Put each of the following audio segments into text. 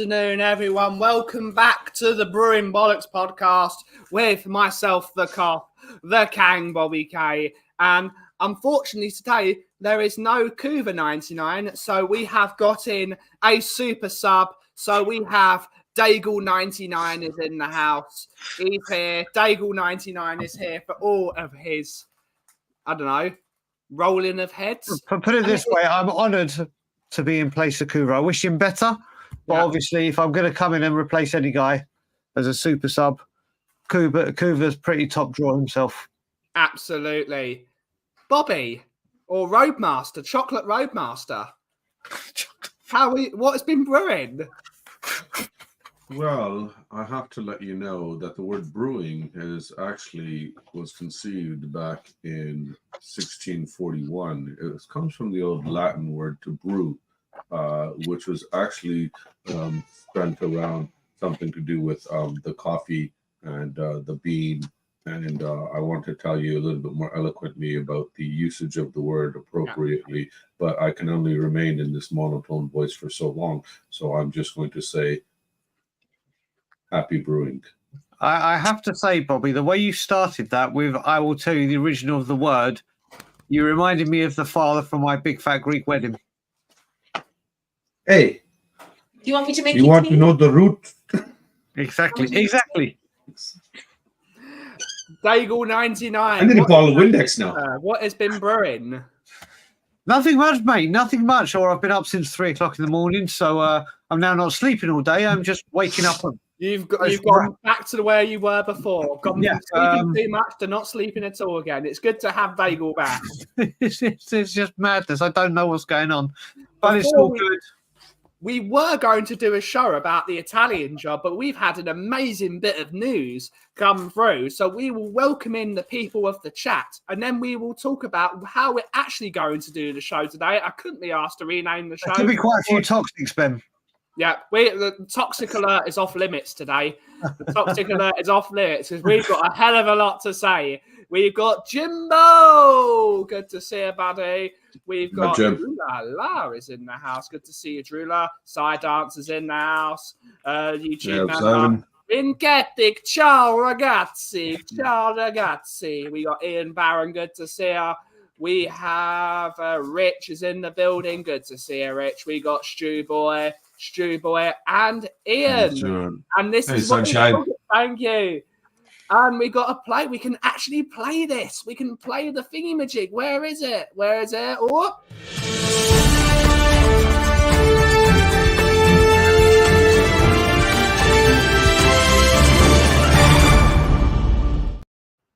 afternoon, everyone. Welcome back to the Brewing Bollocks podcast with myself, the Cough, the Kang, Bobby K. And unfortunately today, there is no Cougar 99, so we have got in a super sub. So we have Daigle 99 is in the house. He's here. Daigle 99 is here for all of his, I don't know, rolling of heads. Put it this way, I'm honoured to be in place of Cougar. I wish him better, but obviously if I'm going to come in and replace any guy as a super sub, Cougar's pretty top draw himself. Absolutely. Bobby, or Roadmaster, Chocolate Roadmaster. What has been brewing? Well, I have to let you know that the word brewing was conceived back in 1641. It comes from the old Latin word to brew, which was actually spent around something to do with the coffee and the bean. And I want to tell you a little bit more eloquently about the usage of the word appropriately, but I can only remain in this monotone voice for so long. So I'm just going to say, happy brewing. I have to say, Bobby, the way you started that with "I will tell you the original of the word," you reminded me of the father from my big fat Greek wedding. Hey, do you want me to make you want to know the root? Exactly. Daigle 99. I need to call the Windex now. What has been brewing? Nothing much, mate. Nothing much. Or I've been up since 3 o'clock in the morning, so I'm now not sleeping all day. I'm just waking up. You've gone back to where you were before. Gone from sleeping too much to not sleeping at all again. It's good to have Daigle back. it's just madness. I don't know what's going on, but it's all good. We were going to do a show about the Italian job, but we've had an amazing bit of news come through. So we will welcome in the people of the chat, and then we will talk about how we're actually going to do the show today. I couldn't be asked to rename the show. There could be quite a few toxics, Ben. Yeah, the toxic alert is off limits today. The toxic alert is off limits because we've got a hell of a lot to say. We've got Jimbo. Good to see you, buddy. We've got Drula is in the house. Good to see you, Drula. Side Dancer's in the house. YouTube member. Vingetic. Ciao, ragazzi. Ciao, ragazzi. We got Ian Barron. Good to see you. We have Rich is in the building. Good to see you, Rich. We got Stu Boy, and Ian. Sure. And this is sunshine. Thank you. And we got to play. We can actually play this. We can play the thingy-majig. Where is it? Oh.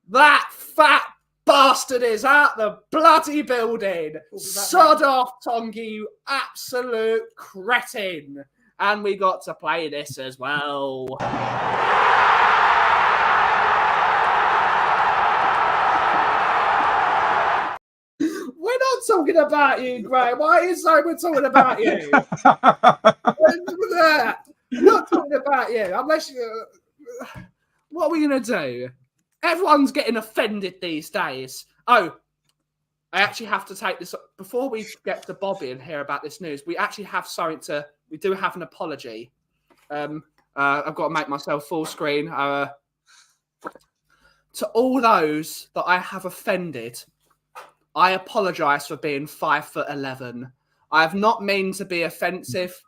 That fat bastard is out the bloody building. Sod off, Tongi, you absolute cretin. And we got to play this as well. We're not talking about you, Graham. Why are you saying we're talking about you? We're not talking about you. Unless you... What are we going to do? Everyone's getting offended these days. Oh, I actually have to take this... Before we get to Bobby and hear about this news, we actually have something to... We do have an apology. I've got to make myself full screen. To all those that I have offended... I apologise for being 5'11". I have not meant to be offensive.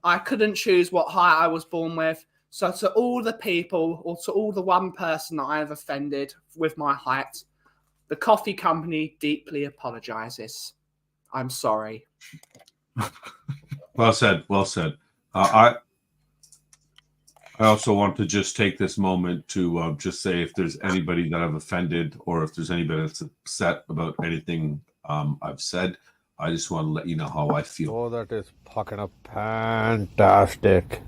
I couldn't choose what height I was born with. So to all the people, or to all the one person that I have offended with my height, the coffee company deeply apologises. I'm sorry. Well said. I also want to just take this moment to just say if there's anybody that I've offended or if there's anybody that's upset about anything I've said, I just want to let you know how I feel. Oh, that is fucking fantastic.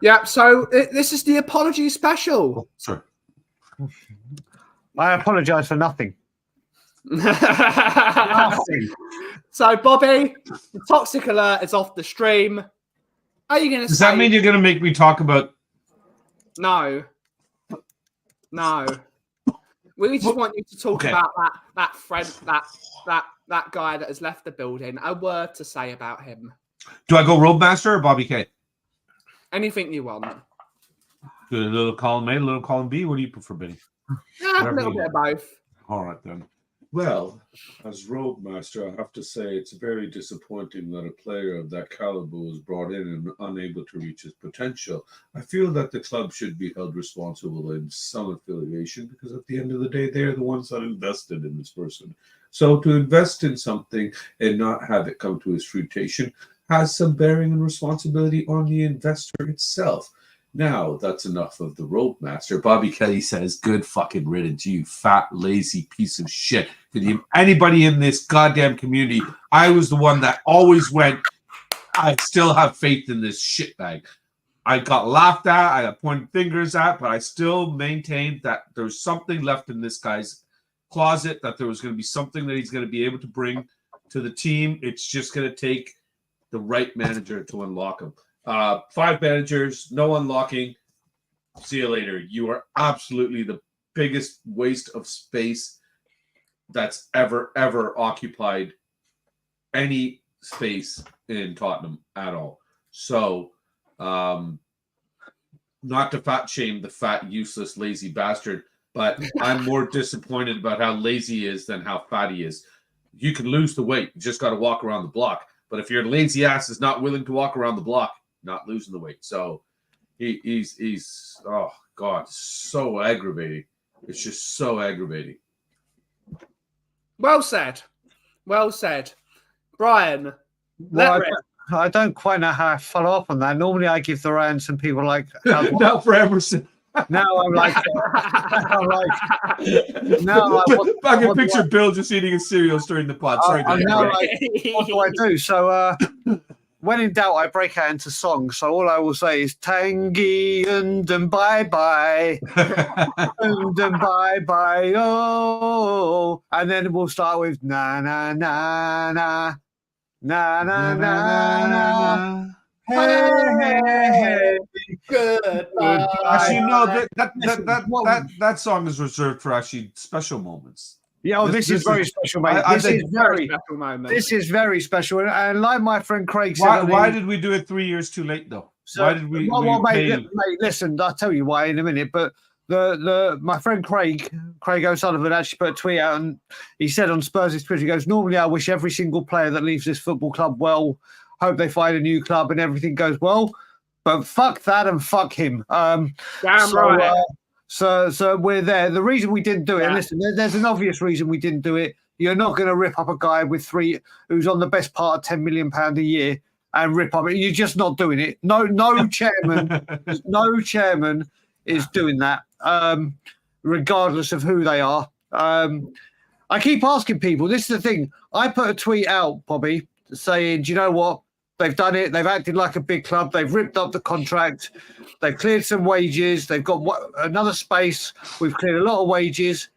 Yeah, so this is the apology special. Sorry. I apologise for nothing. So, Bobby, the toxic alert is off the stream. Are you going to? Does that mean you're going to make me talk about? No. We just want you to talk about that friend, that guy that has left the building. A word to say about him. Do I go Roadmaster or Bobby K? Anything you want. Do a little column A, a little column B. What do you prefer, Benny? Yeah, a little bit of both. All right, then. Well, as Roadmaster, I have to say it's very disappointing that a player of that caliber was brought in and unable to reach his potential. I feel that the club should be held responsible in some affiliation because at the end of the day, they're the ones that invested in this person. So to invest in something and not have it come to its fruition has some bearing and responsibility on the investor itself. Now, that's enough of the Roadmaster. Bobby Kelly says, good fucking riddance, you fat, lazy piece of shit. Anybody in this goddamn community, I was the one that always went, I still have faith in this shitbag. I got laughed at, I got pointed fingers at, but I still maintained that there's something left in this guy's closet, that there was going to be something that he's going to be able to bring to the team. It's just going to take the right manager to unlock him. 5 managers, no unlocking. See you later. You are absolutely the biggest waste of space that's ever occupied any space in Tottenham at all. So, not to fat shame the fat, useless, lazy bastard, but I'm more disappointed about how lazy he is than how fat he is. You can lose the weight. You just got to walk around the block. But if your lazy ass is not willing to walk around the block, not losing the weight. So he's oh God, so aggravating. It's just so aggravating. Well said. Well said. Brian, Well, I don't quite know how I follow up on that. Normally I give the round some people like Not for Emerson. now I'm like I can picture Bill just eating his cereal during the pod. Sorry, I'm now Bill. like, what do I do? So when in doubt, I break out into songs. So all I will say is "Tangy and bye bye, and bye bye oh," and then we'll start with "na na na na na na na na." Hey, hey, hey. Goodbye. Actually, no. That song is reserved for actually special moments. Yeah, this is very special, mate. This is very special moment. This is very special, and like my friend Craig Why, said, why did we do it 3 years too late, though? So, why did we? Mate, listen, I'll tell you why in a minute. But my friend Craig O'Sullivan actually put a tweet out, and he said on Spurs' Twitter, he goes, "Normally, I wish every single player that leaves this football club well. Hope they find a new club and everything goes well. But fuck that and fuck him." Damn right. So we're there. The reason we didn't do it, and listen, there's an obvious reason we didn't do it. You're not going to rip up a guy with 3 who's on the best part of £10 million a year and rip up it. You're just not doing it. No chairman is doing that, regardless of who they are. I keep asking people. This is the thing. I put a tweet out, Bobby, saying, "Do you know what? They've done it. They've acted like a big club. They've ripped up the contract. They've cleared some wages. They've got another space. We've cleared a lot of wages."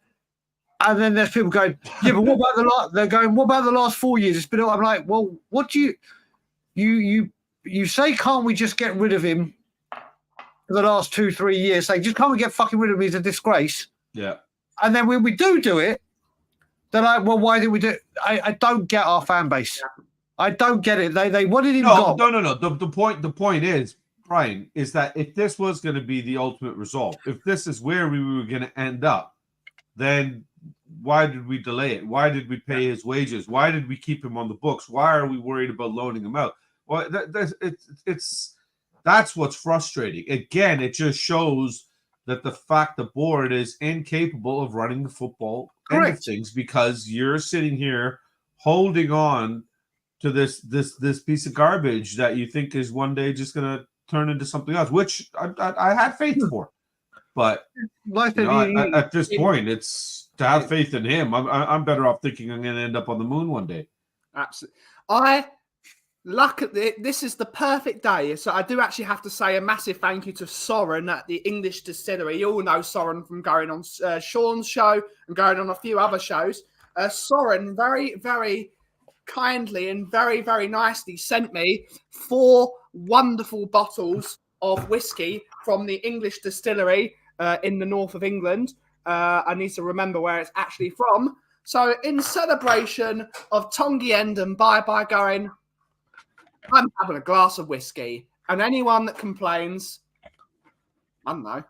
And then there's people going, "Yeah, but what about the last?" They're going, "What about the last 4 years?" It's been. I'm like, well, what do you say? Can't we just get rid of him for the last 2-3 years? Say, just can't we get fucking rid of him? He's a disgrace. Yeah. And then when we do it, they're like, well, why did we do it? I don't get our fan base. Yeah. I don't get it. They wanted him gone. No. The point is, Brian, is that if this was going to be the ultimate result, if this is where we were going to end up, then why did we delay it? Why did we pay his wages? Why did we keep him on the books? Why are we worried about loaning him out? Well, that's what's frustrating. Again, it just shows that the board is incapable of running the football end of things because you're sitting here holding on to this piece of garbage that you think is one day just going to turn into something else, which I had faith for. But at this point, it's to have faith in him. I'm better off thinking I'm going to end up on the moon one day. Absolutely. This is the perfect day. So I do actually have to say a massive thank you to Soren at the English Distillery. You all know Soren from going on Sean's show and going on a few other shows. Soren very, very kindly and very, very nicely sent me 4 wonderful bottles of whiskey from the English Distillery in the north of England. I need to remember where it's actually from. So in celebration of Tongi End and bye-bye going, I'm having a glass of whiskey, and anyone that complains, I don't know.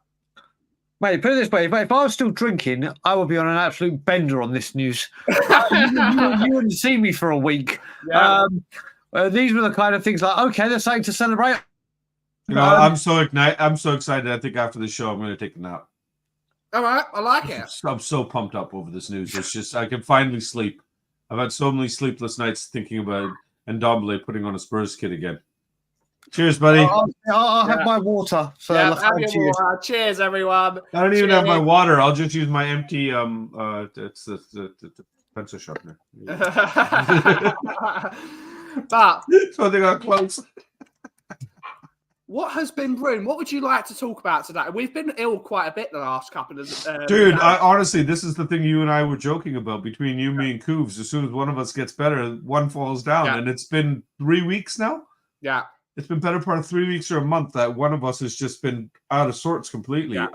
Mate, put it this way: if I was still drinking, I would be on an absolute bender on this news. You wouldn't see me for a week. Yeah. These were the kind of things like, okay, there's something to celebrate. I'm so excited. I think after the show, I'm going to take a nap. All right, I like it. I'm so pumped up over this news. It's just I can finally sleep. I've had so many sleepless nights thinking about Ndombele putting on a Spurs kit again. Cheers, buddy. I'll have my water. So have your water. Cheers, everyone. I don't even have my water. I'll just use my empty it's the pencil sharpener. But So they got close. what has been brewing? What would you like to talk about today? We've been ill quite a bit the last couple of Dude, honestly, this is the thing you and I were joking about between you, me, and Cooves. As soon as one of us gets better, one falls down. Yeah. And it's been 3 weeks now. Yeah. It's been better part of 3 weeks or a month that one of us has just been out of sorts completely. Yeah.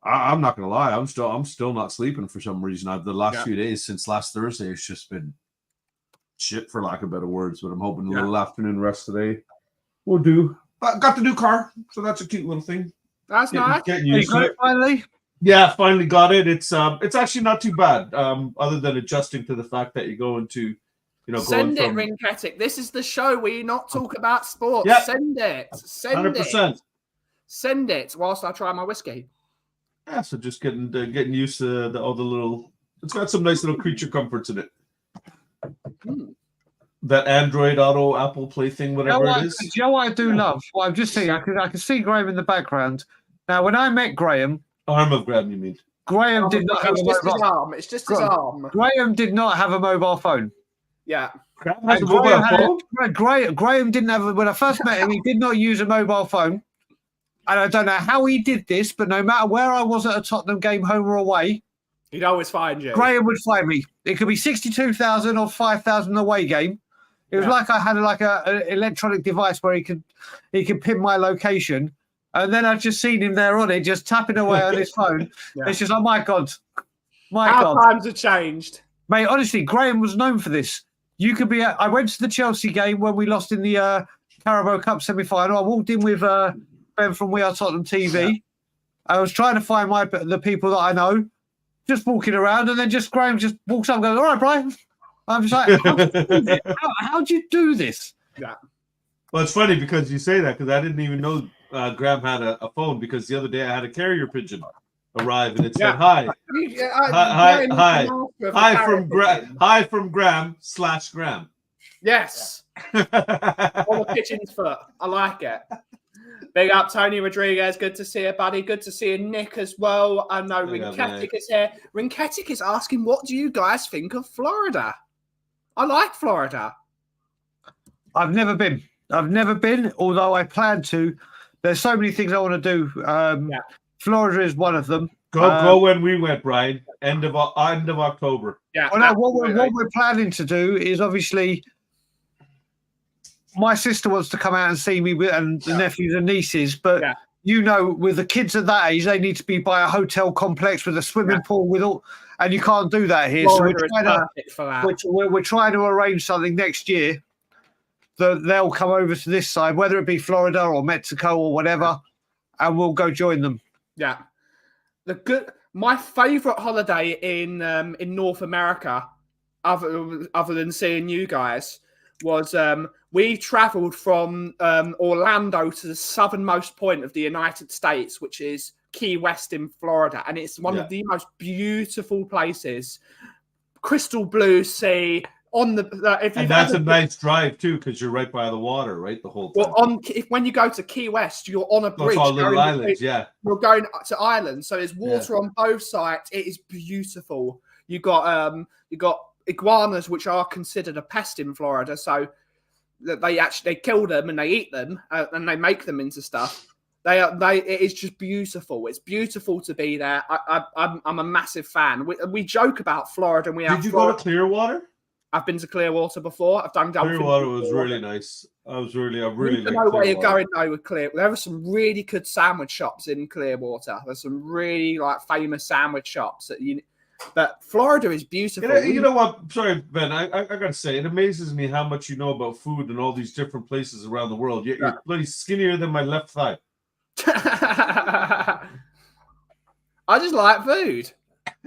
I'm not gonna lie, I'm still not sleeping for some reason. The last few days since last Thursday, it's just been shit for lack of better words. But I'm hoping a little afternoon rest today will do. But got the new car, so that's a cute little thing. That's nice. Getting used to it. Finally. Yeah, finally got it. It's actually not too bad. Other than adjusting to the fact that you go into, Send it, Rinketic. This is the show where you not talk about sports. Yep. Send it. 100%. Send it whilst I try my whiskey. Yeah, so just getting used to all the little. It's got some nice little creature comforts in it. That Android Auto Apple Play thing, whatever it is. Do you know what I do love? Well, I'm just saying, I can see Graham in the background. Now, when I met Graham, Arm of Graham, you mean? Graham did not have a mobile arm. It's just his arm. Graham did not have a mobile phone. Yeah. Graham has a mobile phone? Graham didn't have. When I first met him, he did not use a mobile phone. And I don't know how he did this, but no matter where I was at a Tottenham game, home or away, he'd always find you. Graham would find me. It could be 62,000 or 5,000 away game. It was like I had an electronic device where he could pin my location, and then I've just seen him there on it, just tapping away on his phone. Yeah. It's just like, my God. How times have changed. Mate, honestly, Graham was known for this. You could be I went to the Chelsea game when we lost in the Carabao Cup semi-final. I walked in with Ben from We Are Tottenham TV. Yeah. I was trying to find the people that I know, just walking around, and then Graham just walks up and goes, "All right, Brian." I'm just like, how'd you do this? Yeah. Well, it's funny because you say that because I didn't even know Graham had a phone because the other day I had a carrier pigeon arrive and it said, "Hi, hi from Graham / Graham." Yes. On the pigeon's foot. I like it. Big up, Tony Rodriguez. Good to see you, buddy. Good to see you, Nick, as well. I know Rinketic is here. Rinketic is asking, what do you guys think of Florida? I like Florida. I've never been, although I plan to. There's so many things I want to do. Florida is one of them. Go when we went, Brian. End of October. Yeah. Well, what we're planning to do is obviously my sister wants to come out and see me and the nephews and nieces, but with the kids at that age, they need to be by a hotel complex with a swimming pool with all, and you can't do that here. Florida so we're trying to arrange something next year that they'll come over to this side, whether it be Florida or Mexico or whatever, and we'll go join them. Yeah. My favourite holiday in North America, other than seeing you guys, was we travelled from Orlando to the southernmost point of the United States, which is Key West in Florida, and it's one of the most beautiful places. Crystal blue sea on the. And that's a nice drive too, because you're right by the water, right? The whole time. Well, when you go to Key West, you're on a bridge. All little islands, You're going to islands, so there's water on both sides. It is beautiful. You got iguanas, which are considered a pest in Florida, so they kill them and they eat them and they make them into stuff. It is just beautiful. It's beautiful to be there. I'm a massive fan. We joke about Florida. And Did you go to Clearwater? I've been to Clearwater before. I've done Clearwater was really nice. I really know where you're going though with Clearwater. There are some really good sandwich shops in Clearwater. There's some really famous sandwich shops that But Florida is beautiful. You know what? Sorry, Ben. I gotta say, it amazes me how much you know about food and all these different places around the world. You're bloody skinnier than my left thigh. I just like food.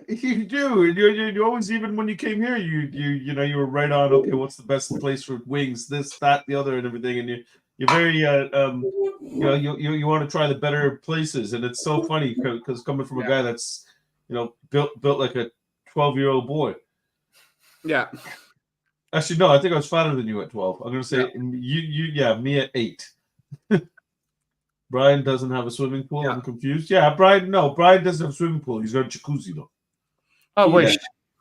You do. You always, even when you came here, you were right on. Okay, what's the best place for wings? This, that, the other, and everything. And you're very you want to try the better places, and it's so funny because coming from a guy that's built like a 12-year-old boy. Yeah. Actually, no, I think I was fatter than you at 12. I'm gonna say me at 8. Brian doesn't have a swimming pool. Yeah. I'm confused. Yeah, Brian doesn't have a swimming pool. He's got a jacuzzi though. I wish.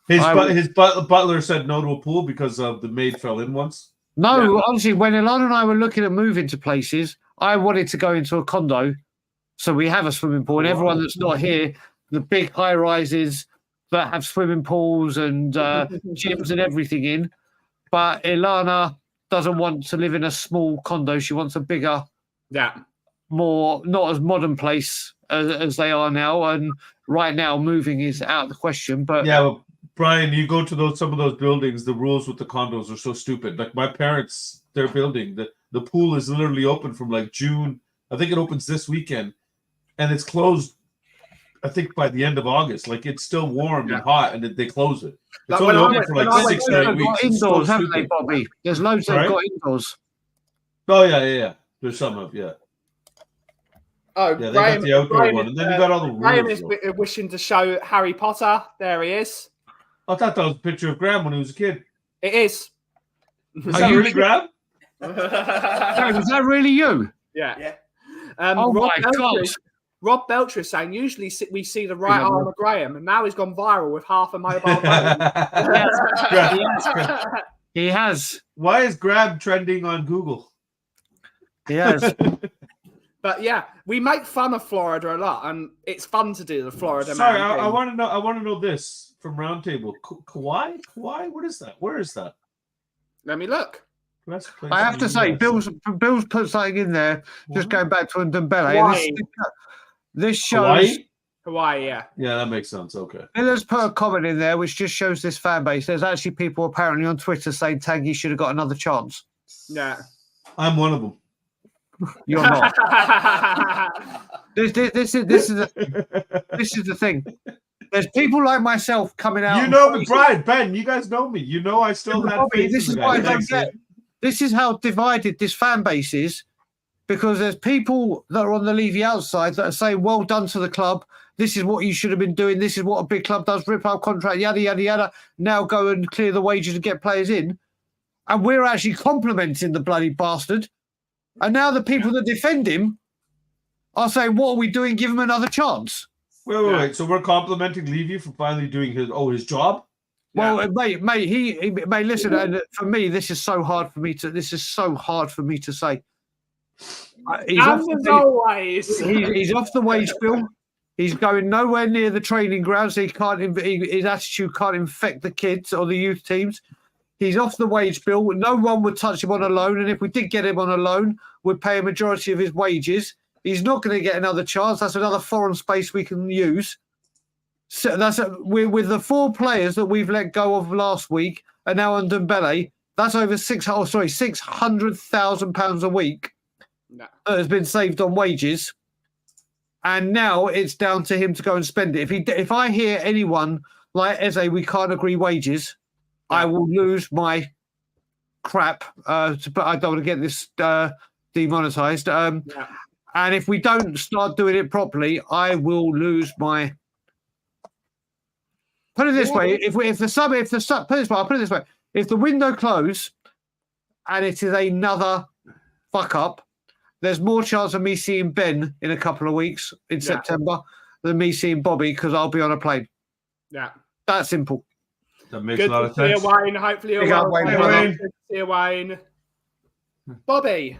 His butler said no to a pool because the maid fell in once. No, honestly, when Ilana and I were looking at moving to places, I wanted to go into a condo, so we have a swimming pool. And everyone that's not here, the big high rises that have swimming pools and gyms and everything in. But Ilana doesn't want to live in a small condo. She wants a bigger, more not as modern place as they are now. And right now, moving is out of the question. But Brian, you go to some of those buildings, the rules with the condos are so stupid. Like my parents, their building, the pool is literally open from like June. I think it opens this weekend, and it's closed, I think, by the end of August. Like it's still warm and hot, and they close it. It's only open for like 6 to 8 weeks. Indoors, haven't they, Bobby? There's loads that have got indoors. Oh, yeah. There's some of, Oh, yeah, they got the outdoor one, and then you got all the rules. Graham is wishing to show Harry Potter. There he is. I thought that was a picture of Graham when he was a kid. It is. Is that really Graham? Was that really you? Yeah. Oh my God. Rob Belcher is saying usually we see the right arm of Graham, and now he's gone viral with half a mobile phone. He has. Why is Graham trending on Google? He has. But yeah, we make fun of Florida a lot, and it's fun to do the Florida. Sorry, I want to know. I want to know this from Roundtable. Kauai? What is that? Where is that? Let me look. I have to say, Bill's put something in there. Just going back to Ndombele. This shows Hawaii. Yeah, that makes sense. Okay. Miller's put a comment in there, which just shows this fan base. There's actually people apparently on Twitter saying Tanguy should have got another chance. Yeah, I'm one of them. You're not. This is the thing. There's people like myself coming out. You know me, Brian, Ben. You guys know me. You know I still have faith. This is why I don't get. This is how divided this fan base is, because there's people that are on the Levy outside that are saying, "Well done to the club. This is what you should have been doing. This is what a big club does. Rip up contract, yada yada yada. Now go and clear the wages and get players in." And we're actually complimenting the bloody bastard. And now the people that defend him are saying, "What are we doing? Give him another chance." Wait. So we're complimenting Levy for finally doing his job. Well, mate, listen. And for me, this is so hard for me to. This is so hard for me to say. He's off the wage bill. He's going nowhere near the training grounds. So his attitude can't infect the kids or the youth teams. He's off the wage bill. No one would touch him on a loan. And if we did get him on a loan, we'd pay a majority of his wages. He's not going to get another chance. That's another foreign space we can use. So with the 4 players that we've let go of last week, and now on Ndombele, that's over £600,000 a week that has been saved on wages. And now it's down to him to go and spend it. If I hear anyone like Eze, we can't agree wages, I will lose my crap. But I don't want to get this demonetized. And if we don't start doing it properly, I will lose my. Put it this way: put it this way, I'll put it this way: if the window closes and it is another fuck up, there's more chance of me seeing Ben in a couple of weeks in September than me seeing Bobby because I'll be on a plane. Yeah, that's simple. That makes a lot of sense. See you, Wayne. Hopefully, you're well. See you, Wayne. Bobby.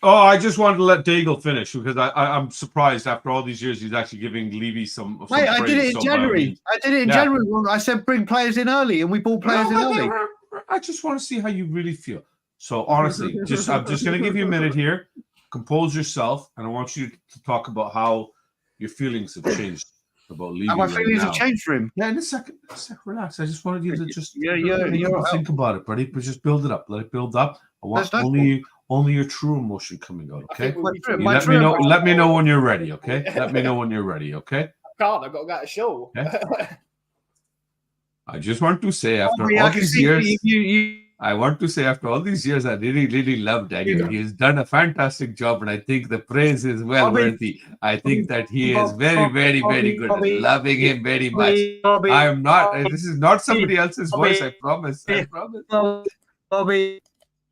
Oh, I just wanted to let Daigle finish because I'm surprised after all these years he's actually giving Levy some. Mate, I did it in January. January. I said bring players in early, and we brought players in early. I just want to see how you really feel. So honestly, I'm just going to give you a minute here. Compose yourself, and I want you to talk about how your feelings have changed about leaving And my right feelings now. have changed for him. Yeah, in a second, relax. I just wanted you to just You're think about it, buddy. But just build it up. Let it build up. I want There's no only your true emotion coming out. I Okay. think we'll be My Let true me know. emotion- Let me know when you're ready. Okay. Let me know when you're ready. Okay. God, I've got to go to show. I just want to say after Bobby, I all can these see years, you I want to say after all these years, I really, really love Daniel. He has done a fantastic job, and I think the praise is well Bobby, worthy. I think that he is Bobby, very, very, very good. Bobby, Loving him very much. Bobby, I am not. This is not somebody else's Bobby, voice. I promise. I promise. Bobby,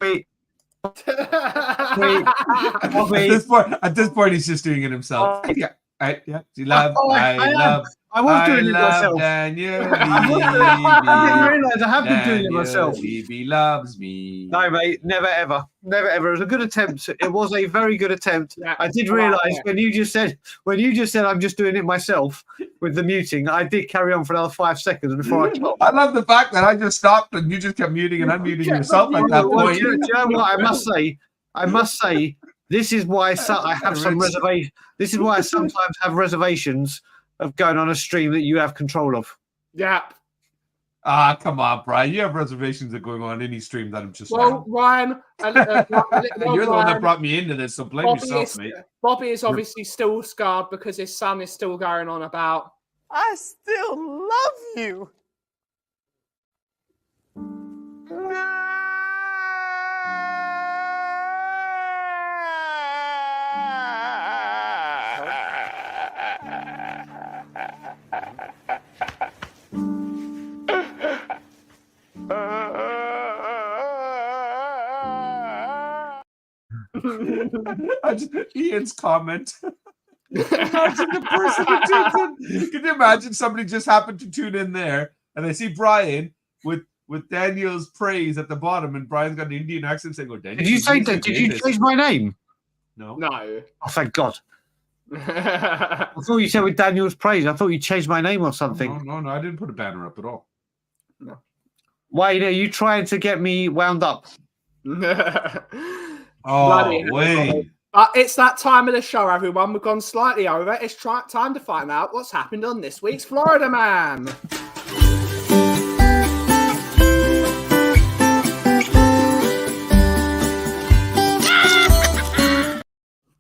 Bobby, At this point, he's just doing it himself. Yeah. I love. I was doing it myself. Daniel. I didn't realise I have been doing it myself. Levy loves me. No, mate, never ever. Never ever. It was a good attempt. It was a very good attempt. Yeah, I did I like realise it. when you just said I'm just doing it myself with the muting, I did carry on for another 5 seconds before I stopped. I love the fact that I just stopped and you just kept muting and unmuting yourself at that Well, point. do you know what I must say, this is why I have some reservation. This is why I sometimes have reservations of going on a stream that you have control of. Yeah. Ah, come on, Brian. You have reservations of going on any stream that I'm just Well, Ryan, You're the one that Ryan, brought me into this, so blame yourself, mate. Bobby is obviously still scarred because his son is still going on about. I still love you. Ian's comment. Imagine the person who tunes in. Can you imagine somebody just happened to tune in there and they see Brian with Daniel's praise at the bottom, and Brian's got an Indian accent saying, "Oh, Daniel." Did you say that? Did you change my name? No. No. Oh, thank God. I thought you said with Daniel's praise. I thought you changed my name or something. No. I didn't put a banner up at all. Why are you trying to get me wound up? Bloody hell. Wait. It's that time of the show, everyone. We've gone slightly over. It's time to find out what's happened on this week's Florida Man.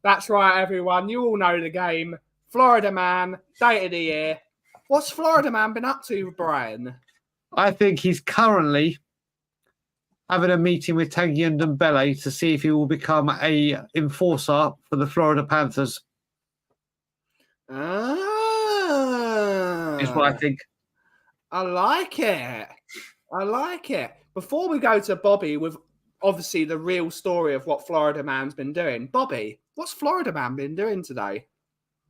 That's right, everyone. You all know the game. Florida Man, date of the year. What's Florida Man been up to, Brian? I think he's currently having a meeting with Tanguy and Dembele to see if he will become a enforcer for the Florida Panthers. Is what I think. I like it. I like it. Before we go to Bobby with obviously the real story of what Florida Man's been doing, Bobby, what's Florida Man been doing today?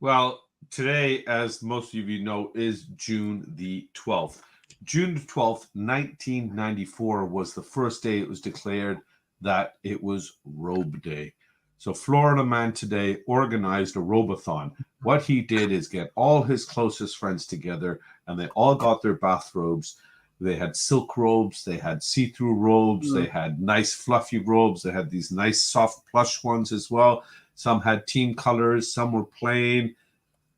Well, today, as most of you know, is June the 12th. June 12th, 1994 was the first day it was declared that it was Robe Day. So Florida Man today organized a robathon. What he did is get all his closest friends together, and they all got their bathrobes. They had silk robes, they had see-through robes, they had nice fluffy robes, they had these nice soft plush ones as well. Some had team colors, some were plain.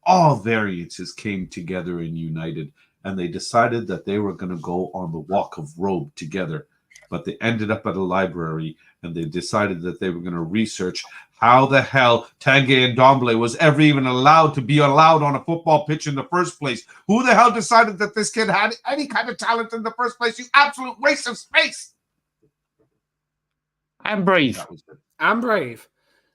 All variances came together and united, and they decided that they were going to go on the walk of robe together. But they ended up at a library, and they decided that they were going to research how the hell Tanguy and Ndombele was ever even allowed on a football pitch in the first place. Who the hell decided that this kid had any kind of talent in the first place? You absolute waste of space. And brave. That was it. I'm brave.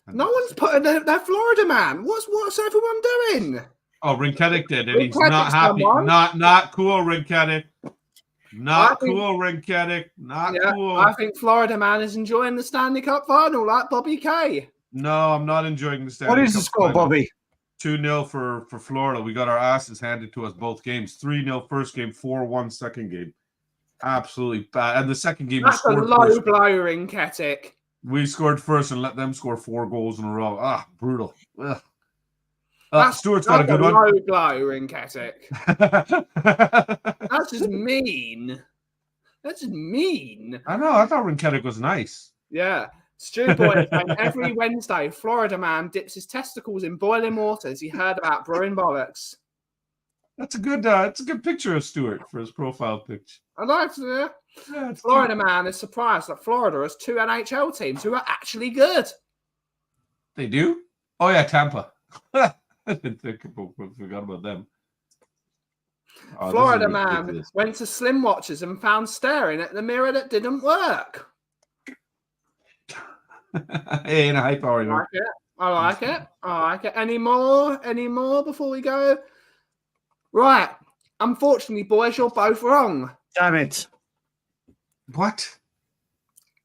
And No that was one's it. putting their Florida Man. What's everyone doing? Oh, Rinketic did, and he's Rinketic not happy. someone. Not cool, Rinketic. Not I think- cool, Rinketic. Not Yeah, cool. I think Florida Man is enjoying the Stanley Cup final like Bobby K. No, I'm not enjoying the Stanley What is the Cup score, final. Bobby? 2-0 for Florida. We got our asses handed to us both games. 3-0 first game, 4-1 second game. Absolutely bad. And the second game we That's a scored low first. blow, Rinketic. We scored first and let them score 4 goals in a row. Ah, brutal. Ugh. Stuart's got a good low one. blow, Rinketic. That's just mean. That's just mean. I know. I thought Rinketic was nice. Yeah. Stu Boy is saying every Wednesday, Florida Man dips his testicles in boiling water as he heard about brewing bollocks. That's a good picture of Stewart for his profile picture. I like to. Yeah, it's Florida man is surprised that Florida has 2 NHL teams who are actually good. They do? Oh yeah, Tampa. I forgot about them. Oh, Florida this is man ridiculous. went to Slim Watches and found staring at the mirror that didn't work. Hey, in a high power. I like it. I like it. I like it. Any more? Any more before we go? Right. Unfortunately, boys, you're both wrong. Damn it. What?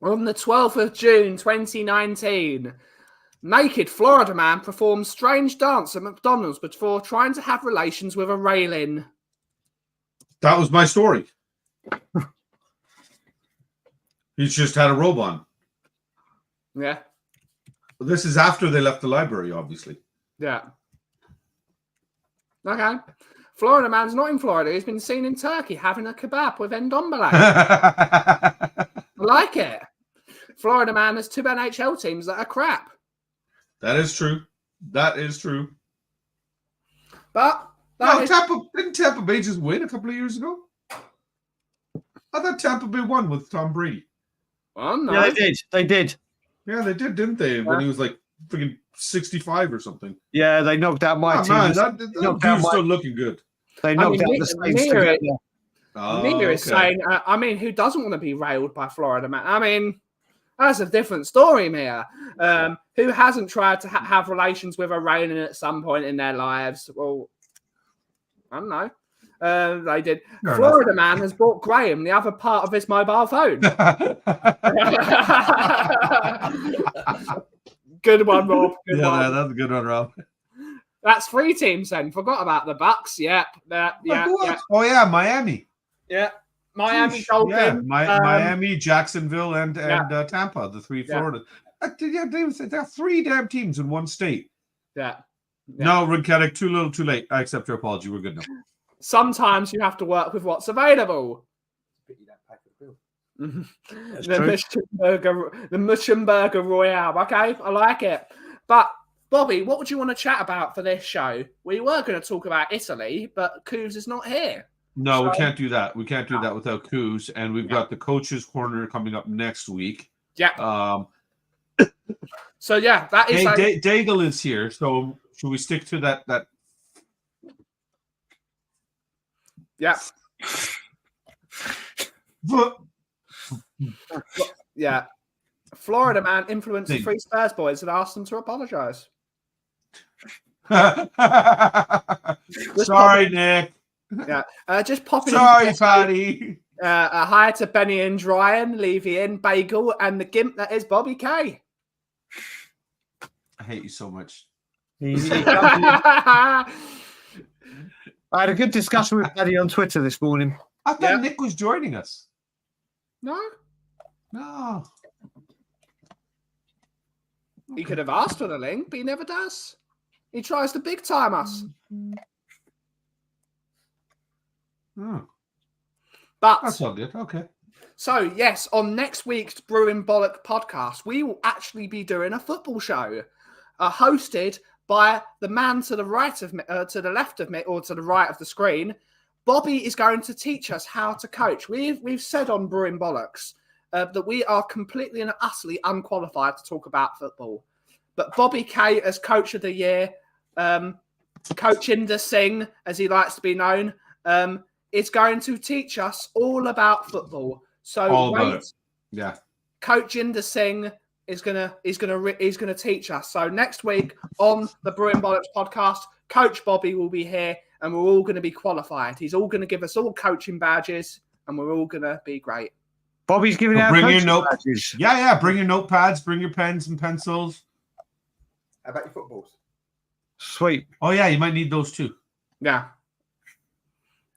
On the 12th of June, 2019, naked Florida man performed strange dance at McDonald's before trying to have relations with a railing. That was my story. He's just had a robe on. Yeah. This is after they left the library, obviously. Yeah. Okay. Florida man's not in Florida. He's been seen in Turkey having a kebab with Ndombele. I like it. Florida man has 2 NHL teams that are crap. That is true. That is true. But No, didn't Tampa Bay just win a couple of years ago? I thought Tampa Bay won with Tom Brady. Well, no. Yeah, they did. They did. Yeah, they did, didn't they? When he was like freaking 65 or something. Yeah, they knocked out my Oh, team. man, that knocked out dude's my- still looking good. They knocked out the Saints Mira- together. Mira is saying, who doesn't want to be railed by Florida man? I mean, that's a different story, Mia. Who hasn't tried to have relations with a railing at some point in their lives? Well, I don't know. They did. Fair Florida man has bought Graham the other part of his mobile phone. Good one, Rob. Good Yeah, one. that's a good one, Rob. That's 3 teams then. Forgot about the Bucks. Yep. Yeah. Oh, yeah, Miami. Yeah. Miami Sheesh. Dolphins. Yeah, Miami, Jacksonville, and Tampa, the 3 Yeah. Florida. There are 3 damn teams in one state. Yeah. No, Rinketic, too little, too late. I accept your apology. We're good now. Sometimes you have to work with what's available. The Muschenberger Royale. Okay, I like it. But Bobby, what would you want to chat about for this show? We were going to talk about Italy, but Coos is not here. No, we can't do that. We can't do that without Coos. And we've got the coaches' corner coming up next week. Yeah. So yeah, that is. Hey, Daigle is here. So should we stick to that? Yeah. Yeah. Florida man influenced the 3 Spurs boys and asked them to apologize. Sorry, Nick. Yeah. Just popping. Sorry, Patty. A hi to Benny and Ryan, Levy in, Bagel, and the gimp that is Bobby K. I hate you so much. I had a good discussion with Paddy on Twitter this morning. I thought Nick was joining us. No. He could have asked for the link, but he never does. He tries to big time us. Oh, But that's all good. Okay. so yes, on next week's Brewing Bollock podcast, we will actually be doing a football show, hosted by the man to the right of me, to the left of me, or to the right of the screen. Bobby is going to teach us how to coach. We've said on Brewing Bollocks that we are completely and utterly unqualified to talk about football. But Bobby K, as Coach of the Year, Coach Inder Singh, as he likes to be known, is going to teach us all about football. So Yeah. Coach Inder Singh is gonna teach us. So next week on the Brewing Bollocks podcast, Coach Bobby will be here, and we're all going to be qualified. He's all going to give us all coaching badges, and we're all going to be great. Bobby's giving out Bring your coaching note. badges. Yeah. Bring your notepads. Bring your pens and pencils. How about your footballs? Sweet. Oh yeah, you might need those too. Yeah.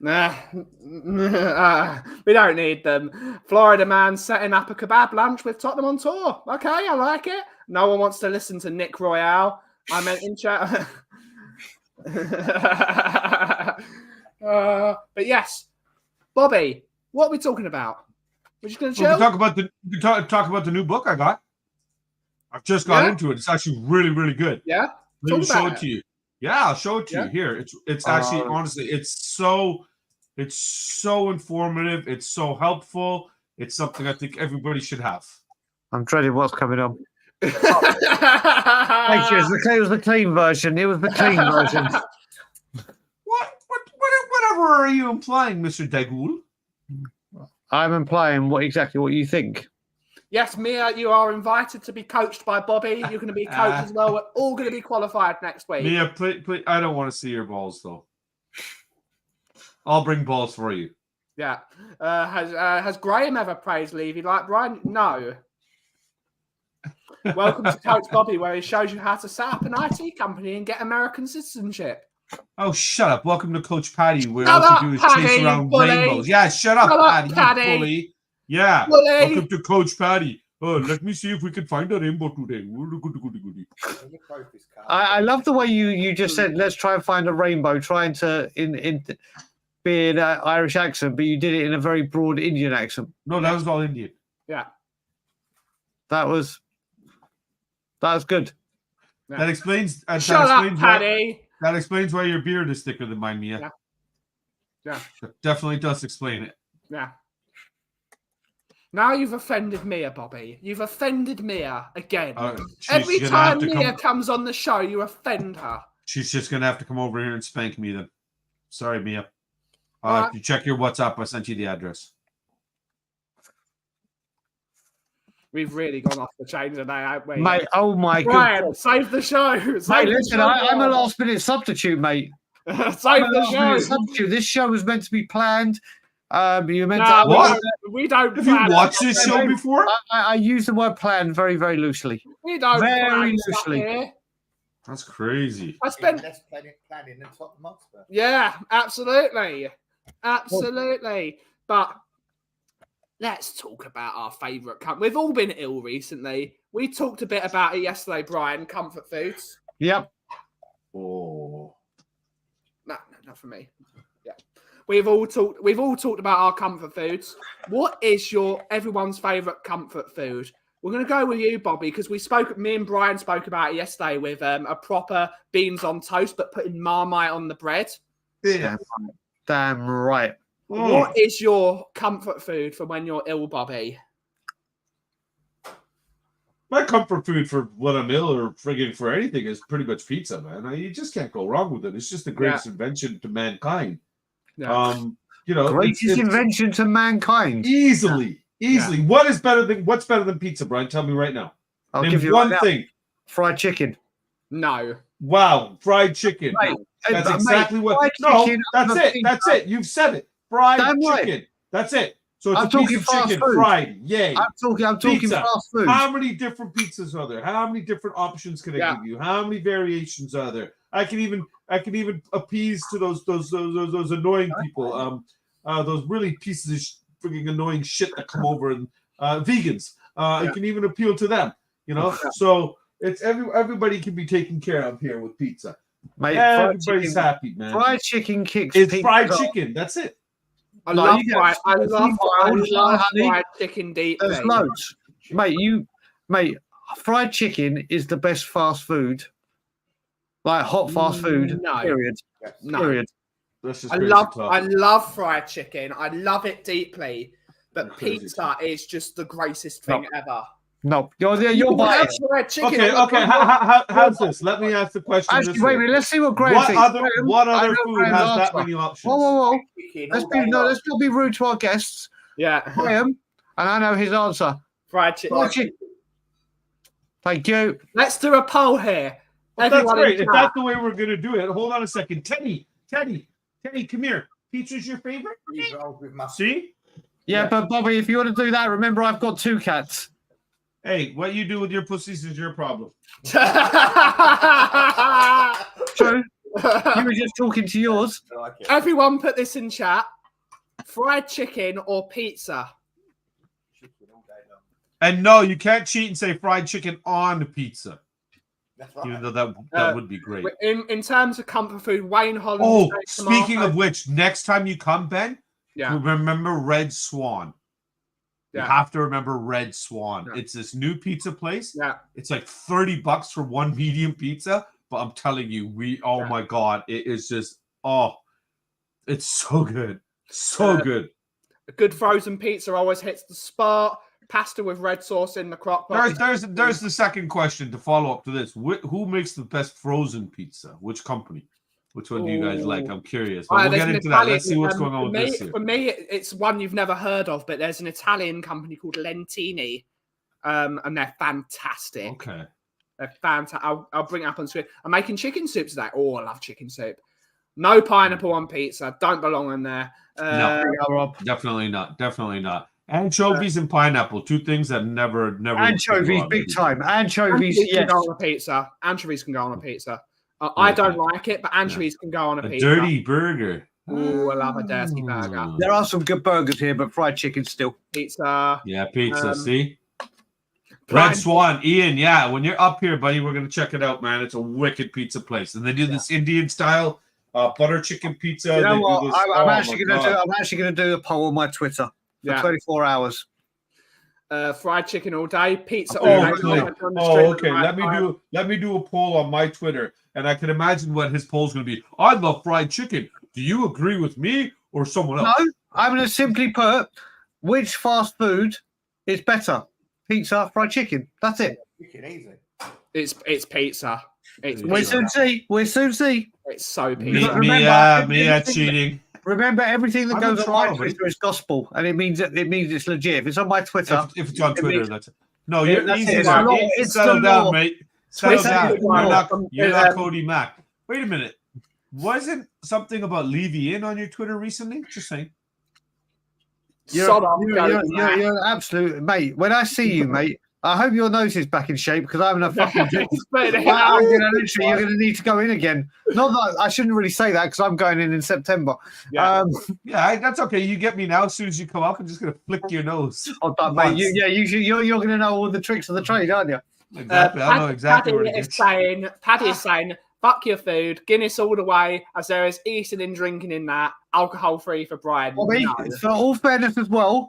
Nah, we don't need them. Florida man setting up a kebab lunch with Tottenham on tour. Okay, I like it. No one wants to listen to Nick Royale. I meant in chat. But yes, Bobby, what are we talking about? We're just going to We chill. can talk about the new book I got. I've just got into it. It's actually really, really good. Yeah, Let me talk show about it to you. Yeah, I'll show it to Yeah. you here. It's actually Uh, honestly, it's so informative. It's so helpful. It's something I think everybody should have. I'm dreading what's coming on. Thank you. Whatever It was the clean version. It was the clean version. Whatever are you implying, Mr. Dagul? I'm implying exactly what you think. Yes, Mia, you are invited to be coached by Bobby. You're going to be coached as well. We're all going to be qualified next week. Mia, please, I don't want to see your balls though. I'll bring balls for you. Yeah. Has Graham ever praised Levy like Brian? No. Welcome to Coach Bobby, where he shows you how to set up an IT company and get American citizenship. Oh, shut up. Welcome to Coach Patty, where Shut all up, you do is Paddy, chase around you bully. rainbows. Yeah, shut up, Shut up, Patty, Paddy. you bully. Yeah, Bully. welcome to Coach Patty. Let me see if we can find a rainbow today. Goody. I love the way you just said, let's try and find a rainbow, trying to be an Irish accent, but you did it in a very broad Indian accent. No, that was all Indian. Yeah. That was good. Yeah. That explains. Shut up, Paddy. That explains why your beard is thicker than mine, Mia. Yeah. That definitely does explain it. Yeah. Now you've offended Mia, Bobby. You've offended Mia again. Every time Mia comes on the show, you offend her. She's just gonna have to come over here and spank me then. Sorry, Mia. Right. If you check your WhatsApp, I sent you the address. We've really gone off the chain today, haven't we? Mate, oh my Brian, God. save the show. Mate, listen, I'm a last-minute substitute, mate. Save the show. Substitute. This show was meant to be planned. You meant No, to. What? We don't. Have you plan watched stuff this here. show before? I use the word plan very, very loosely. We don't. Very plan stuff loosely. here. That's crazy. I spent. less planning than Tottenham Hotspur. Yeah, absolutely, absolutely. But let's talk about our favourite company. We've all been ill recently. We talked a bit about it yesterday, Brian. Comfort foods. Yep. Oh. No, not for me. Yeah, we've all talked about our comfort foods. What is everyone's favourite comfort food? We're going to go with you, Bobby, because me and Brian spoke about it yesterday with a proper beans on toast, but putting Marmite on the bread. Yeah. Damn right. What is your comfort food for when you're ill, Bobby? My comfort food for when I'm ill or friggin' for anything is pretty much pizza, man. You just can't go wrong with it. It's just the greatest invention to mankind. Yeah. Greatest invention to mankind. Easily. What's better than pizza, Brian? Tell me right now. I'll Name give you one right now. thing. Fried chicken. No. Wow, fried chicken. Mate, That's mate, exactly what. fried No, chicken that's over it. pizza. That's it. You've said it. Fried Damn right. chicken. That's it. So it's I'm a piece talking of fast chicken food. fried. Yay. I'm talking Pizza. fast food. How many different pizzas are there? How many different options can I give you? How many variations are there? I can even appease to those annoying people. Those really pieces of freaking annoying shit that come over and vegans. I can even appeal to them. So it's everybody can be taken care of here with pizza. Mate, everybody's happy, man. Fried chicken kicks. It's pizza fried off. chicken. That's it. I love honey. fried chicken deeply. There's loads, mate. Fried chicken is the best fast food, like hot fast food. No. Period. No. Period. That's just I love fried chicken. I love it deeply, but That's crazy. pizza is just the greatest thing ever. No, you're biased. Fried chicken. Okay. How's this? Let me ask the question. Actually, this wait a way. minute. Let's see what Graham thinks. What other know food Graham's has that answer. many options? Whoa. Chicken Let's all day long. not be rude to our guests. Yeah. Graham, and I know his answer. Fried chicken. Fried chicken. Thank you. Let's do a poll here. Well, that's Everyone great. in If chat. that's the way we're going to do it, hold on a second. Teddy, come here. Pizza's your favorite? Cheese rolls with mustard. See? Yeah, but Bobby, if you want to do that, remember I've got 2 cats. Hey, what you do with your pussies is your problem. True. You were just talking to yours. I like it. Everyone put this in chat. Fried chicken or pizza? Chicken all day long. And no, you can't cheat and say fried chicken on pizza. That's right. Even though that would be great. In terms of comfort food, Wayne Holland. Oh, steak, speaking tomato. of which, next time you come, Ben, Yeah. remember Red Swan. You Yeah. have to remember Red Swan. Yeah. It's this new pizza place. Yeah. It's like $30 for one medium pizza, but I'm telling you, oh Yeah. my God, it is just, it's so good. So good. A good frozen pizza always hits the spot. Pasta with red sauce in the crock pot. There's the second question to follow up to this. Who makes the best frozen pizza? Which company? Which one do you guys like? I'm curious. But we'll there's get an into that. Let's see what's Italian- going on with this here. For me, it's one you've never heard of, but there's an Italian company called Lentini, and they're fantastic. Okay. They're fantastic. I'll bring it up on screen. I'm making chicken soup today. Oh, I love chicken soup. No pineapple on pizza. Don't belong in there. No, Rob. definitely not. Definitely not. Anchovies and pineapple, two things that never. Anchovies, big time. Anchovies, Anchovies can yes. go on a pizza. Anchovies can go on a pizza. I don't like it, but anchovies can go on a A pizza. dirty burger. Oh, I love a dirty burger. There are some good burgers here, but fried chicken still. Pizza. Yeah, pizza. See? Prime- Red Swan, Ian. Yeah, when you're up here, buddy, we're gonna check it out, man. It's a wicked pizza place, and they do this Indian style butter chicken pizza. You know They what? do this- I'm oh actually my going to do. God. I'm actually going to do a poll on my Twitter for 24 hours. Fried chicken all day, pizza all Oh, day. okay. On the street Oh, at the okay. right time. Let me do a poll on my Twitter, and I can imagine what his poll's going to be. I love fried chicken. Do you agree with me or someone else? No, I'm going to simply put which fast food is better: pizza, fried chicken. That's it. Wicked easy. It's pizza. It's We're We'll pizza. soon see. We'll soon see. It's so Me, pizza. Remember, cheating. Remember, everything that I'm goes in on my Toronto, Twitter is gospel, and it means it's legit. If it's on my Twitter, If it's on It Twitter, means- that's it. No, Yeah, you're that's easy. it. It's now. the law. You It's settle the down, law. mate. Settle Twitter down. is the law. You're not Cody Mack. Wait a minute. Wasn't something about Levy in on your Twitter recently? Just saying. Sod off, go back. you're an absolute mate. When I see you, mate, I hope your nose is back in shape because I'm in a fucking. But You're going to need to go in again. Not that I shouldn't really say that because I'm going in September. Yeah. Yeah, that's okay. You get me now. As soon as you come up, I'm just gonna flick your nose. Mate, Once. you're going to know all the tricks of the trade, aren't you? Exactly. I know exactly where to Paddy get. is saying, fuck your food, Guinness all the way, as there is eating and drinking in that, alcohol free for Brian. Bobby, No. for all fairness as well,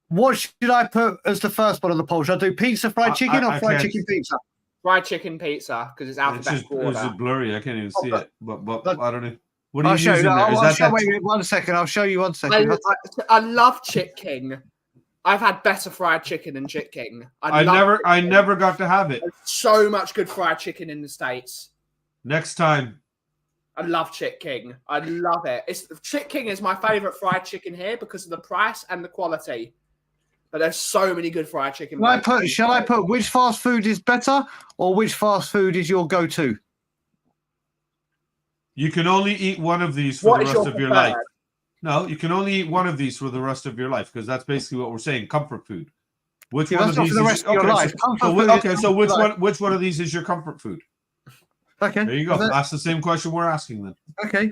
what should I put as the first one on the poll? Should I do pizza, fried chicken, or I fried can't- chicken pizza? Fried chicken pizza, because it's It's alphabetical just order. blurry. I can't even see it. But But- I don't know. What are I'll you show you. using there? Is I'll that show that? wait, 1 second. I'll show you 1 I, second. I love Chick King. I've had better fried chicken than Chick King. I never got to have it. There's so much good fried chicken in the States. Next time. I love Chick King. I love it. Chick King is my favorite fried chicken here because of the price and the quality. But there's so many good fried chicken. Shall I put which fast food is better or which fast food is your go-to? You can only eat one of these for What the is rest your of your preferred? life. No, you can only eat one of these for the rest of your life because that's basically what we're saying. Comfort food. Which Yeah, one that's of not these for the is rest of your life. Comfort food is Okay, so comfort which life. which one of these is your comfort food? Okay. There you go. Is that- That's the same question we're asking then. Okay.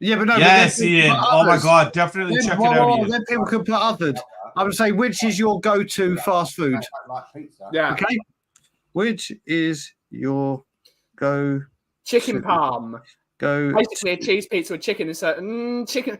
Yeah, but no. Yes, but then Ian. people put Oh my others. God, definitely Then, check it well, out, well, Ian. then people can put others. I would say which is your go-to fast food? I like pizza. Yeah. Okay. Which is your go Chicken palm. go? Basically, a cheese pizza with chicken. Is chicken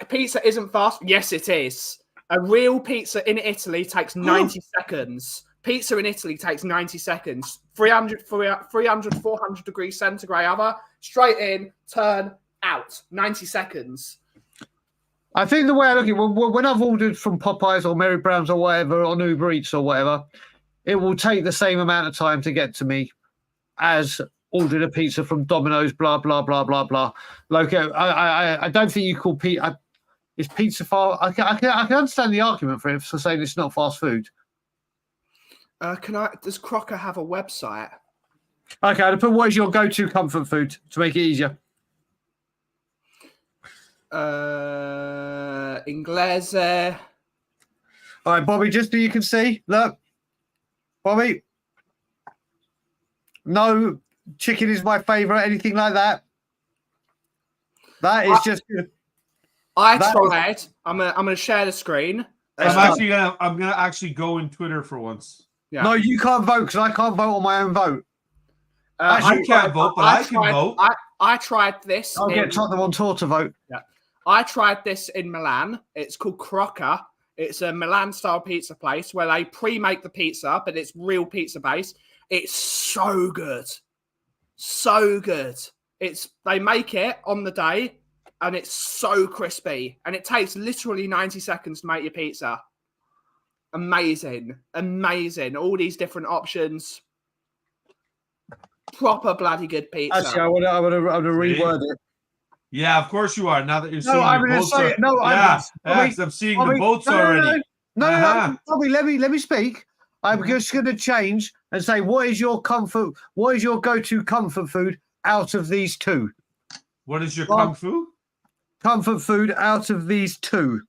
pizza isn't fast. Yes, it is. A real pizza in Italy takes 90 seconds. Pizza in Italy takes 90 seconds. 300, 400 degrees centigrade oven. Straight in, turn, out. 90 seconds. I think the way I look at it, when I've ordered from Popeyes or Mary Brown's or whatever on Uber Eats or whatever, it will take the same amount of time to get to me as ordering a pizza from Domino's. Blah blah blah blah blah. Like I don't think you call pizza. Is pizza fast? I can understand the argument for saying it's not fast food. Does Crocker have a website? Okay, I'll put what is your go-to comfort food to make it easier. Inglese. All right, Bobby, just so you can see, look, Bobby. No chicken is my favorite. Anything like that? That is just. I That tried. I'm gonna share the screen. I'm gonna actually go in Twitter for once. Yeah. No, you can't vote because I can't vote on my own vote. Actually, you can't vote, but I can vote. I tried this. I'll get Tottenham on tour to vote. I tried this in Milan. It's called Crocker. It's a Milan-style pizza place where they pre-make the pizza, but it's real pizza base. It's so good. So good. They make it on the day, and it's so crispy, and it takes literally 90 seconds to make your pizza. Amazing. All these different options. Proper bloody good pizza. Actually, I want to reword it. Yeah, of course you are. Now that you're No, seeing I'm your going to boats say are- it. No, yeah, Bobby, I'm seeing Bobby, the boats already. No, Bobby, let me speak. I'm just going to change and say, what is your go-to comfort food out of these two? What is your Well, kung fu? Comfort food out of these two.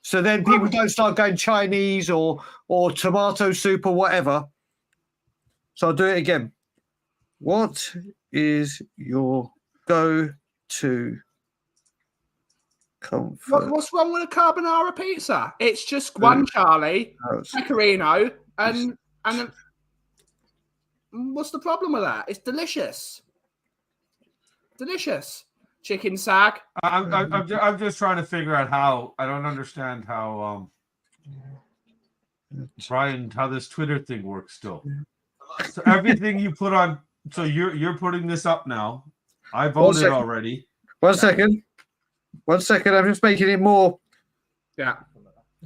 So then people don't start going Chinese or tomato soup or whatever. So I'll do it again. What is your go-to comfort? What's wrong with a carbonara pizza? It's just guanciale, pecorino, and what's the problem with that? It's delicious. Delicious. Chicken sag. I'm just trying to figure out how. I don't understand how Brian, how this Twitter thing works still. So everything you put on. So you're putting this up now. I voted already. One second. I'm just making it more. Yeah.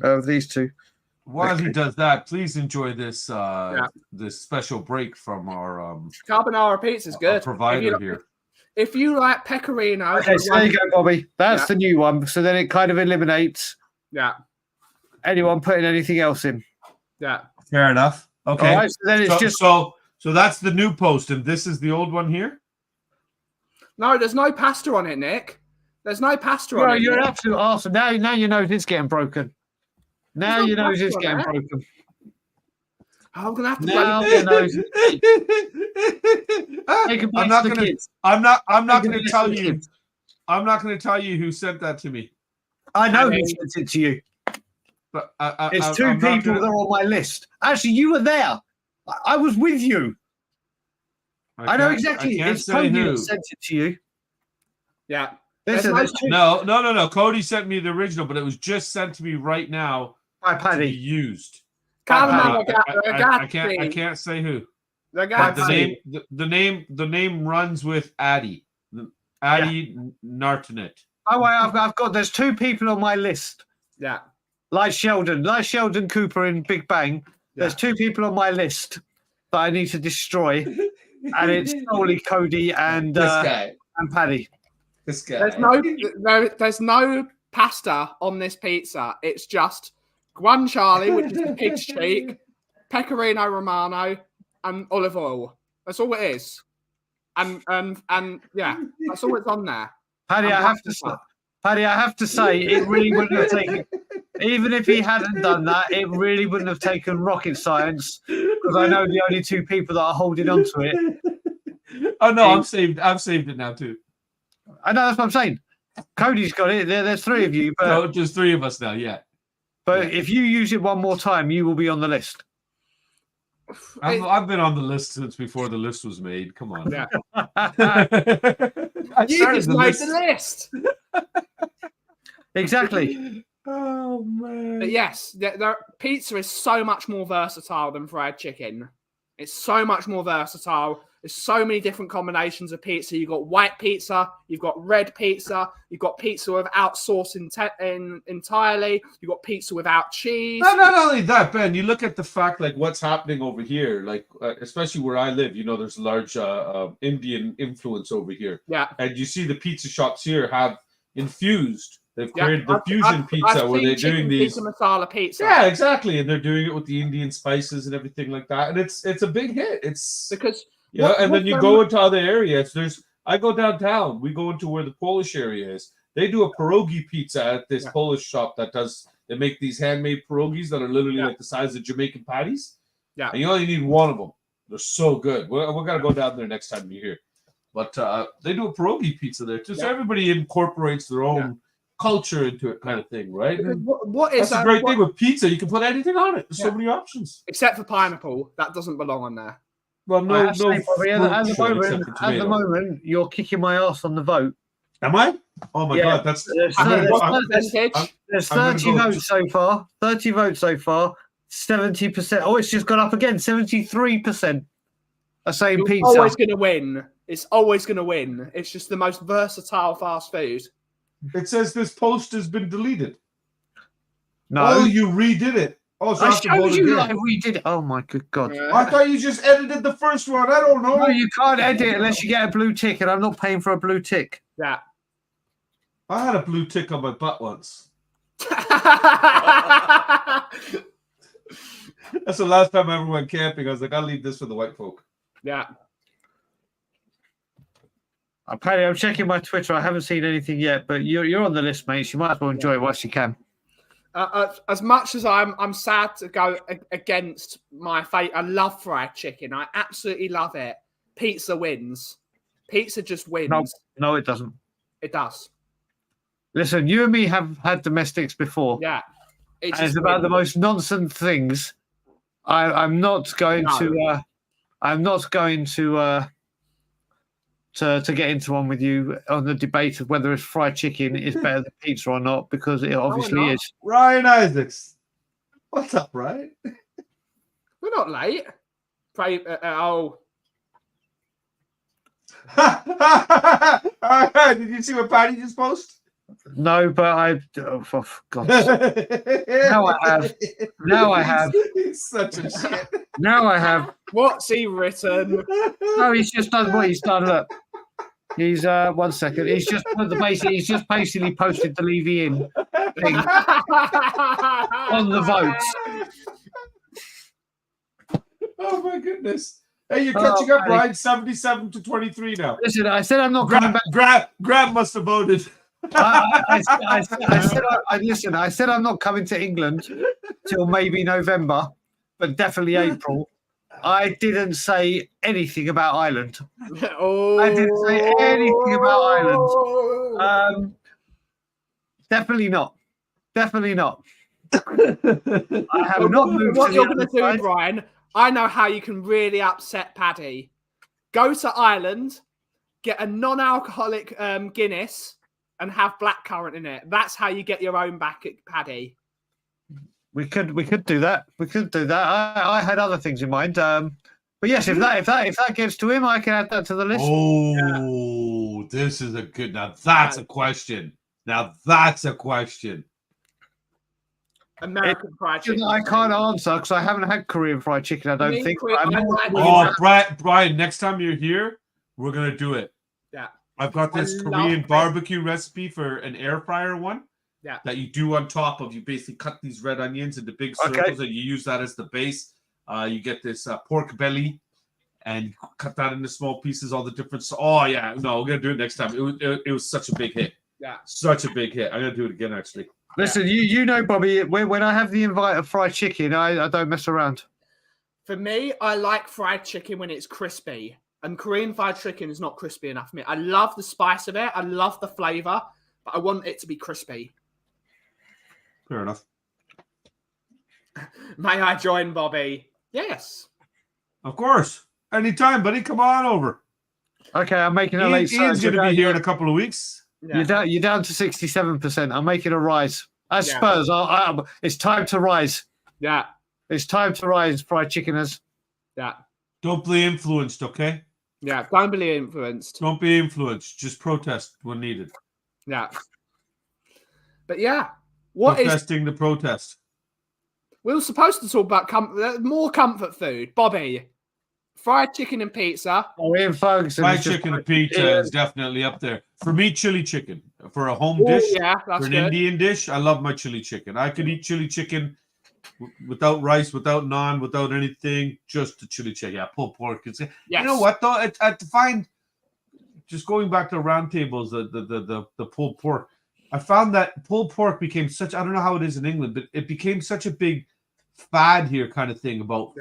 Of these two. While he does that, please enjoy this this special break from our carbonara pizza is good. Provider here. If you like pecorino, okay, so there you go, Bobby. That's the new one. So then it kind of eliminates anyone putting anything else in. Yeah. Fair enough. Okay. All right, so then it's so that's the new post, and this is the old one here. No, there's no pasta on it, Nick. There's no pasta on it. You're an absolute arse. Now you know it's getting broken. Now you know it's getting broken. I'm gonna have to. Now you know. I'm not gonna tell you. I'm not gonna tell you who sent that to me. I know who sent it to you. But it's two people that are on my list. Actually, you were there. I was with you. I know exactly. It's Cody that sent it to you. Yeah. Listen, no. Cody sent me the original, but it was just sent to me right now. By Paddy. To be used. I can't say who. The name runs with Addy. Addy Nartonet. Oh wait, I've got. There's two people on my list. Yeah. Like Sheldon Cooper in Big Bang. There's two people on my list that I need to destroy, and it's solely Cody and this guy and Paddy. This guy. There's no pasta on this pizza. It's just guanciale, which is the pig's cheek, pecorino romano, and olive oil. That's all it is. And yeah, that's all it's on there. Paddy, I have to say, it really wouldn't have taken. Even if he hadn't done that, it really wouldn't have taken rocket science, because I know the only two people that are holding on to it. Oh no, I've saved it now too. I know, that's what I'm saying. Cody's got it. There's three of you, but no, just three of us now. Yeah. But if you use it one more time, you will be on the list. I've been on the list since before the list was made. Come on. Yeah. You just made the list. Exactly. Oh man. But yes, the pizza is so much more versatile than fried chicken. It's so much more versatile. There's so many different combinations of pizza. You've got white pizza, you've got red pizza, you've got pizza without sauce entirely, you've got pizza without cheese. Not only that, Ben, you look at the fact, like, what's happening over here, like, especially where I live, there's large Indian influence over here. Yeah. And you see the pizza shops here have infused. They've created the fusion pizza where they're doing these pizza masala pizza. Yeah, exactly, and they're doing it with the Indian spices and everything like that, and it's a big hit. It's because and then you go into other areas. I go downtown. We go into where the Polish area is. They do a pierogi pizza at this Polish shop they make these handmade pierogies that are literally like the size of Jamaican patties. Yeah, and you only need one of them. They're so good. We're gonna go down there next time you're here. But they do a pierogi pizza there too. So everybody incorporates their own culture into it, kind of thing, right? That's the great thing with pizza. You can put anything on it. There's so many options, except for pineapple. That doesn't belong on there. Well, no. At the moment, you're kicking my ass on the vote. Am I? Oh my god, that's there's 30 votes so far. 30 votes so far. 70%. Oh, it's just gone up again. 73% are saying pizza. Always going to win. It's always going to win. It's just the most versatile fast food. It says this post has been deleted. No, Oh, you redid it. Oh, so I I have to vote showed you again. like we did. Oh my good god! I thought you just edited the first one. I don't know. No, you can't edit unless you get a blue tick, and I'm not paying for a blue tick. Yeah. I had a blue tick on my butt once. That's the last time I ever went camping. I was like, I'll leave this for the white folk. Yeah. Apparently, I'm checking my Twitter. I haven't seen anything yet, but you're on the list, mate. So you might as well enjoy it whilst you can. As much as I'm sad to go against my fate, I love fried chicken. I absolutely love it. Pizza wins. Pizza just wins. No, it doesn't. It does. Listen, you and me have had domestics before. Yeah. And it's about the most nonsense things. I'm not going to. I'm not going to get into one with you on the debate of whether it's fried chicken is better than pizza or not, because it obviously is. Ryan Isaacs. What's up, Ryan? We're not late. Did you see what Patty just posted? No, but for God's sake. Now I have. He's such a shit. Now I have. What's he written? No, he's just done what he's done. Look, he's 1 second. He's just put the basic. He's just basically posted the leave in thing on the votes. Oh my goodness! Hey, you're catching up, Ryan. 77-23 now. Listen, I said I'm not coming back. Grab must have voted. I said I'm not coming to England till maybe November, but definitely April. I didn't say anything about Ireland. I didn't say anything about Ireland. Definitely not. Definitely not. I have not moved. What you're going to do, Brian? I know how you can really upset Paddy. Go to Ireland, get a non-alcoholic Guinness, and have blackcurrant in it. That's how you get your own back at Paddy. We could do that. We could do that. I had other things in mind. But yes, if that gets to him, I can add that to the list. Oh, this is a good. Now that's a question. American fried chicken. I can't answer because I haven't had Korean fried chicken. I don't think. Brian, next time you're here, we're gonna do it. Yeah. I've got this Korean barbecue recipe for an air fryer one. Yeah. That you do on top of, you basically cut these red onions into big circles and you use that as the base. You get this pork belly and you cut that into small pieces, all the different. Oh, yeah. No, we're going to do it next time. It was such a big hit. Yeah. Such a big hit. I'm going to do it again, actually. Listen, you know, Bobby, when I have the invite of fried chicken, I don't mess around. For me, I like fried chicken when it's crispy. And Korean fried chicken is not crispy enough for me. I love the spice of it. I love the flavor, but I want it to be crispy. Fair enough. May I join, Bobby? Yes. Of course. Anytime, buddy. Come on over. Okay, I'm making a late. Ian's going to be here in a couple of weeks. Yeah. You're down to 67%. I'm making a rise. As Spurs, it's time to rise. Yeah. It's time to rise, fried chickeners. Yeah. Don't be influenced, okay? Yeah, don't be influenced. Don't be influenced. Just protest when needed. Yeah. But yeah. Protesting the protest. We were supposed to talk about more comfort food. Bobby, fried chicken and pizza. Oh, Ian Ferguson. Fried chicken and pizza is definitely up there. For me, chili chicken. For a home dish, that's for an good. Indian dish, I love my chili chicken. I could eat chili chicken without rice, without naan, without anything, just the chili chicken. Yeah, pulled pork. Yes. You know what, though? I find, just going back to roundtables, the pulled pork, I found that pulled pork became such, I don't know how it is in England, but it became such a big fad here kind of thing about,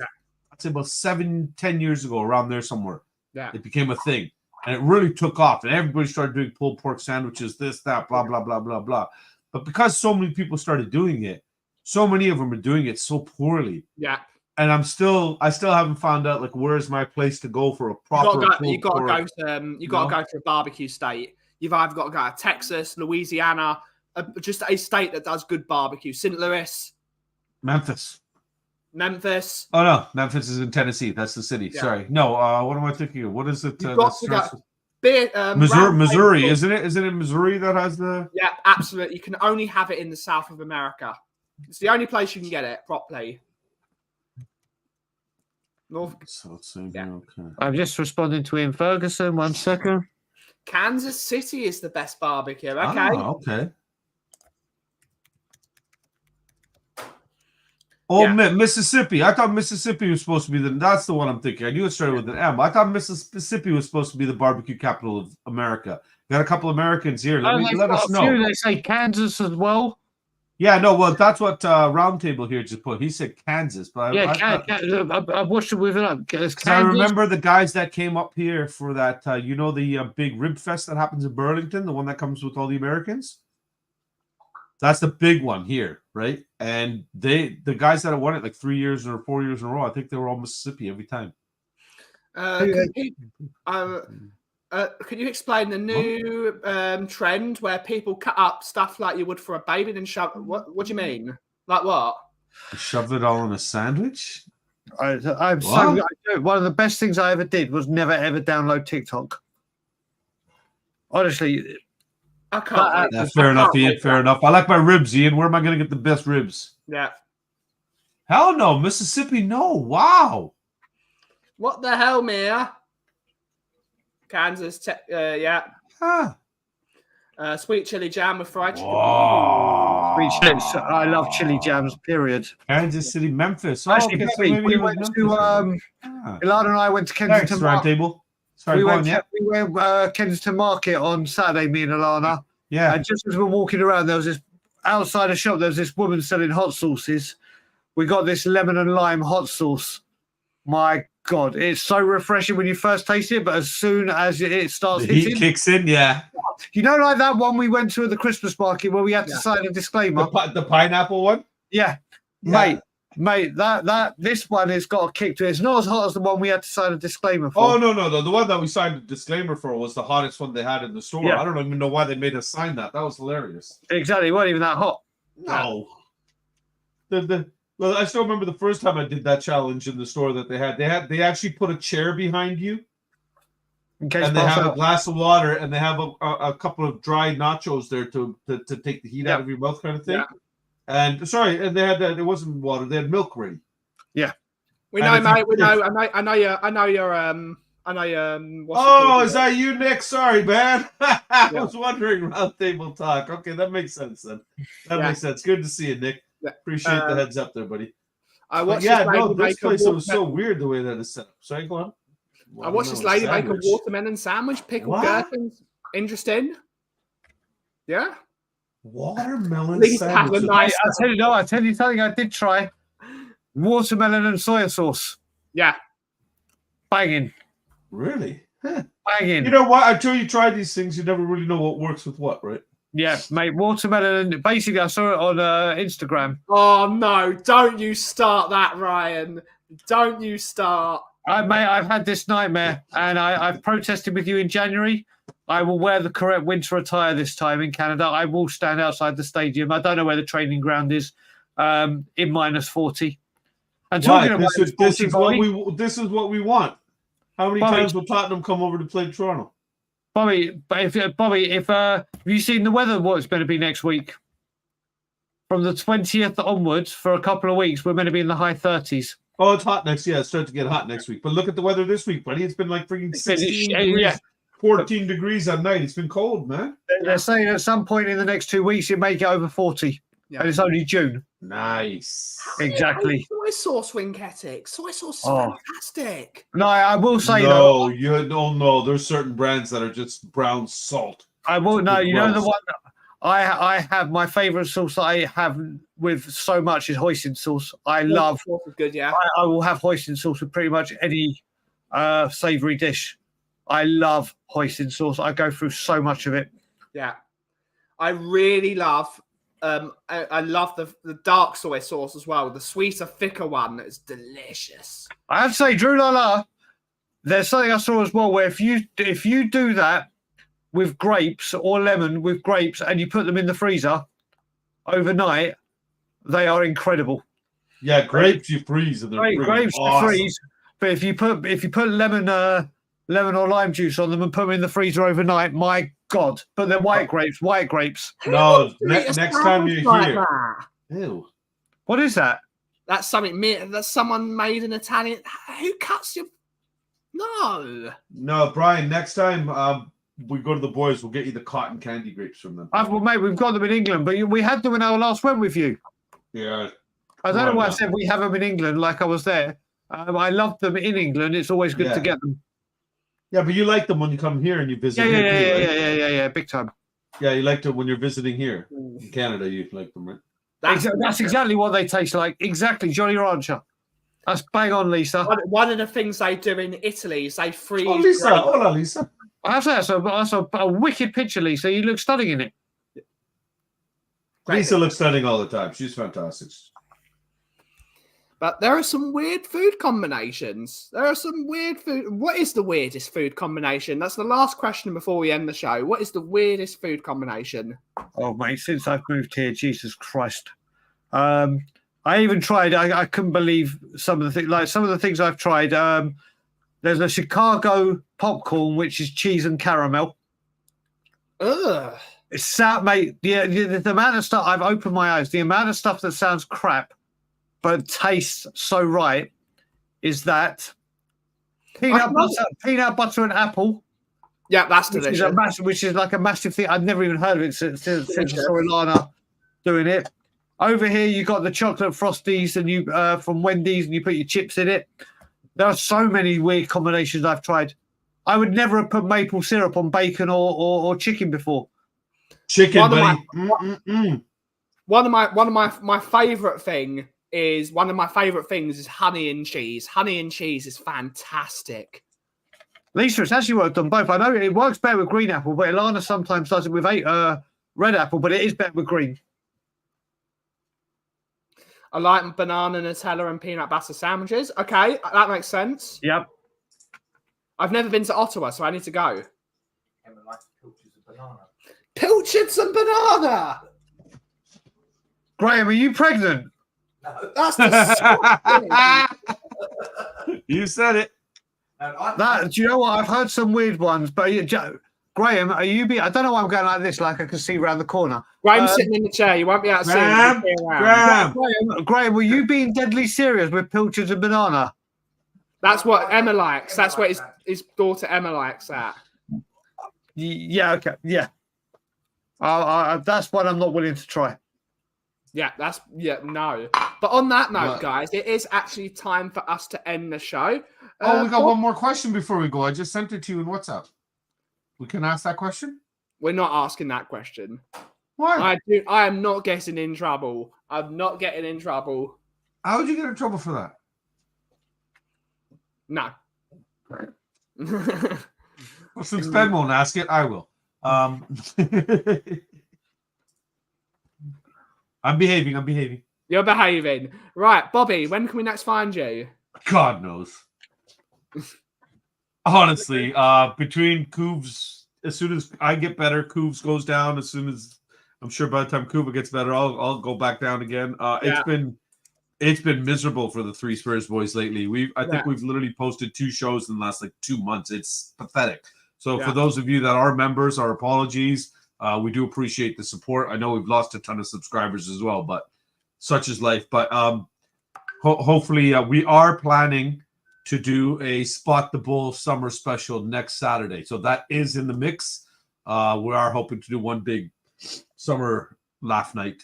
I'd say about 7-10 years ago, around there somewhere. Yeah. It became a thing. And it really took off. And everybody started doing pulled pork sandwiches, this, that, blah, blah, blah, blah, blah. But because so many people started doing it, so many of them are doing it so poorly. Yeah. And I still haven't found out, like, where's my place to go for a proper You got to go to a barbecue state. You've either got to go to Texas, Louisiana, just a state that does good barbecue. St. Louis. Memphis. Memphis. Oh no, Memphis is in Tennessee. That's the city. Yeah. Sorry. No, what am I thinking of? What is it? You've got that to go. starts Missouri, with- Missouri, isn't it? Isn't it Missouri that has the? Yeah, absolutely. You can only have it in the south of America. It's the only place you can get it properly. North So let's see. Yeah. Okay. I'm just responding to Ian Ferguson. 1 second. Kansas City is the best barbecue. Okay. Ah, okay. Oh, Yeah. Mississippi. I thought Mississippi was supposed to be that's the one I'm thinking. I knew it started with an M. I thought Mississippi was supposed to be the barbecue capital of America. Got a couple Americans here. Let us know. They say Kansas as well. Yeah, no, well, that's what Roundtable here just put. He said Kansas, but I've watched it with it. because I remember the guys that came up here for that. The big rib fest that happens in Burlington, the one that comes with all the Americans. That's the big one here, right? And the guys that have won it like 3 years or 4 years in a row, I think they were all Mississippi every time. Can you explain the new trend where people cut up stuff like you would for a baby and shove? What do you mean? Like what? Shove it all in a sandwich? I'm so one of the best things I ever did was never ever download TikTok. Honestly, I can't. Yeah, fair enough, Ian. Fair enough. I like my ribs, Ian. Where am I going to get the best ribs? Yeah. Hell no, Mississippi. No. Wow. What the hell, Mia? Kansas, yeah. Huh. Sweet chili jam with fried chicken. sweet chili. I love chili jams. Period. Kansas City, Memphis. Actually, okay, so Bobby, maybe we it was went Memphis. to Ilana and I went to Kensington Thanks, Market. Roundtable. Sorry, We go went, on, yeah. we went Kensington Market on Saturday, me and Ilana. Yeah. And just as we were walking around, there was this outside a shop. There was this woman selling hot sauces. We got this lemon and lime hot sauce. My God, it's so refreshing when you first taste it, but as soon as it starts The heat hitting, kicks in, yeah. you know, like that one we went to at the Christmas market where we had to sign a disclaimer. The pineapple one? Yeah, mate, this one has got a kick to it. It's not as hot as the one we had to sign a disclaimer for. Oh, no. The one that we signed a disclaimer for was the hottest one they had in the store. Yeah. I don't even know why they made us sign that. That was hilarious. Exactly, it wasn't even that hot. No. Well, I still remember the first time I did that challenge in the store that they had. They actually put a chair behind you, In case and they have Marcel- a glass of water, and they have a couple of dry nachos there to take the heat out of your mouth, kind of thing. Yeah. And they had it wasn't water; they had milk ready. We And know, if mate. you- We know. I know you're. What's it Oh, called? is that you, Nick? Sorry, man. I was wondering. Roundtable talk. Okay, that makes sense then. That Yeah. makes sense. Good to see you, Nick. Yeah. Appreciate the heads up there, buddy. I But watched yeah, this lady no, this make a place was so watermelon- weird the way that it's set up. Sorry, go on. I watched this lady make a watermelon sandwich, pickled What? gherkins. Interesting. Yeah. Watermelon Please have sandwich. a nice- I tell you something I did try. Watermelon and soy sauce. Yeah. Banging. Really? Huh. Banging. You know what? Until you try these things, you never really know what works with what, right? Yeah, mate, watermelon. Basically, I saw it on Instagram. Oh no! Don't you start that, Ryan. Don't you start. I've had this nightmare, and I've protested with you in January. I will wear the correct winter attire this time in Canada. I will stand outside the stadium. I don't know where the training ground is, in minus 40. And talking Right. about This is what we want. How many Bobby- times will Tottenham come over to play Toronto? Bobby, if have you seen the weather? What it's going to be next week? From the 20th onwards, for a couple of weeks, we're going to be in the high 30s. Oh, it's hot next. Yeah, it's starting to get hot next week. But look at the weather this week, buddy. It's been like freaking 16 degrees, Yeah. 14 degrees at night. It's been cold, man. They're saying at some point in the next 2 weeks it may get over 40, Yeah. and it's only June. Nice. Exactly. Soy sauce, Winketic. Soy sauce is Oh. fantastic. No, I will say though. No, you don't know. There's certain brands that are just brown salt. I will. No, you know the Gross. one. I have my favorite sauce that I have with so much is hoisin sauce. I love. Sauce is good, yeah. I will have hoisin sauce with pretty much any savory dish. I love hoisin sauce. I go through so much of it. Yeah. I really love I love the dark soy sauce as well. The sweeter, thicker one is delicious. I have to say, Drew Lala, there's something I saw as well where if you do that with grapes or lemon with grapes and you put them in the freezer overnight, they are incredible. Yeah, grapes you freeze and they're Great, freaking grapes awesome. to freeze. But if you put lemon or lime juice on them and put them in the freezer overnight, my God! But they're white grapes. No, Who wants to eat a next time sandwich you're like here. that? Ew. What is that? That's something that someone made an Italian. Who cuts your? No. No, Brian. Next time we go to the boys, we'll get you the cotton candy grapes from them. Well, mate, we've got them in England, but we had them when I last went with you. Yeah. I don't know Right why now. I said we have them in England, like I was there. I love them in England. It's always good to get them. Yeah, but you like them when you come here and you visit Yeah, here too, right? yeah, big time. Yeah, you like them when you're visiting here in Canada. You like them, right? That's exactly what they taste like. Exactly, Jolly Rancher. That's bang on, Lisa. One of the things they do in Italy is they freeze. Oh, Lisa. grapes. Hola, Lisa. That's a wicked picture, Lisa. You look stunning in it. Lisa looks stunning all the time. She's fantastic. But there are some weird food combinations. There are some weird food. What is the weirdest food combination? That's the last question before we end the show. What is the weirdest food combination? Oh, mate, since I've moved here, Jesus Christ. I even tried, I couldn't believe some of the things, like some of the things I've tried. There's a Chicago popcorn, which is cheese and caramel. Ugh. It's sad, mate. Yeah, the amount of stuff, I've opened my eyes. The amount of stuff that sounds crap, but tastes so right, is that peanut butter and apple. Yeah, that's delicious. Which is like a massive thing. I've never even heard of it since I saw Ilana doing it. Over here, you got the chocolate frosties, and you from Wendy's, and you put your chips in it. There are so many weird combinations I've tried. I would never have put maple syrup on bacon or chicken before. Chicken, One of buddy. One of my favorite thing is honey and cheese. Honey and cheese is fantastic. Lisa, it's actually worked on both. I know it works better with green apple, but Ilana sometimes does it with red apple, but it is better with green. I like banana, Nutella, and peanut butter sandwiches. Okay, that makes sense. Yep. I've never been to Ottawa, so I need to go. Emma likes pilchards of banana. Pilchards and banana. Graham, are you pregnant? No. That's disgusting. You said it. Do you know what? I've heard some weird ones, but Graham, are you? I don't know why I'm going like this. Like I can see around the corner. Graham's sitting in the chair. You won't be able to see him. Graham, were you being deadly serious with pilchards and banana? That's what Emma likes. That's what his daughter Emma likes. That. Yeah. Okay. Yeah. That's one I'm not willing to try. Yeah, no. But on that note, guys, it is actually time for us to end the show. We got one more question before we go. I just sent it to you in WhatsApp. We can ask that question? We're not asking that question. Why? I am not getting in trouble. I'm not getting in trouble. How would you get in trouble for that? No. Well, since Ben won't ask it, I will. I'm behaving. You're behaving. Right, Bobby, when can we next find you? God knows. Honestly, between Coobs, as soon as I get better, Coobs goes down. As soon as I'm sure by the time Cuba gets better, I'll go back down again. It's been miserable for the Three Spurs boys lately. I think we've literally posted 2 shows in the last 2 months. It's pathetic. So for those of you that are members, our apologies. We do appreciate the support. I know we've lost a ton of subscribers as well, but such is life. But hopefully we are planning to do a Spot the Bull summer special next Saturday. So that is in the mix. We are hoping to do one big summer laugh night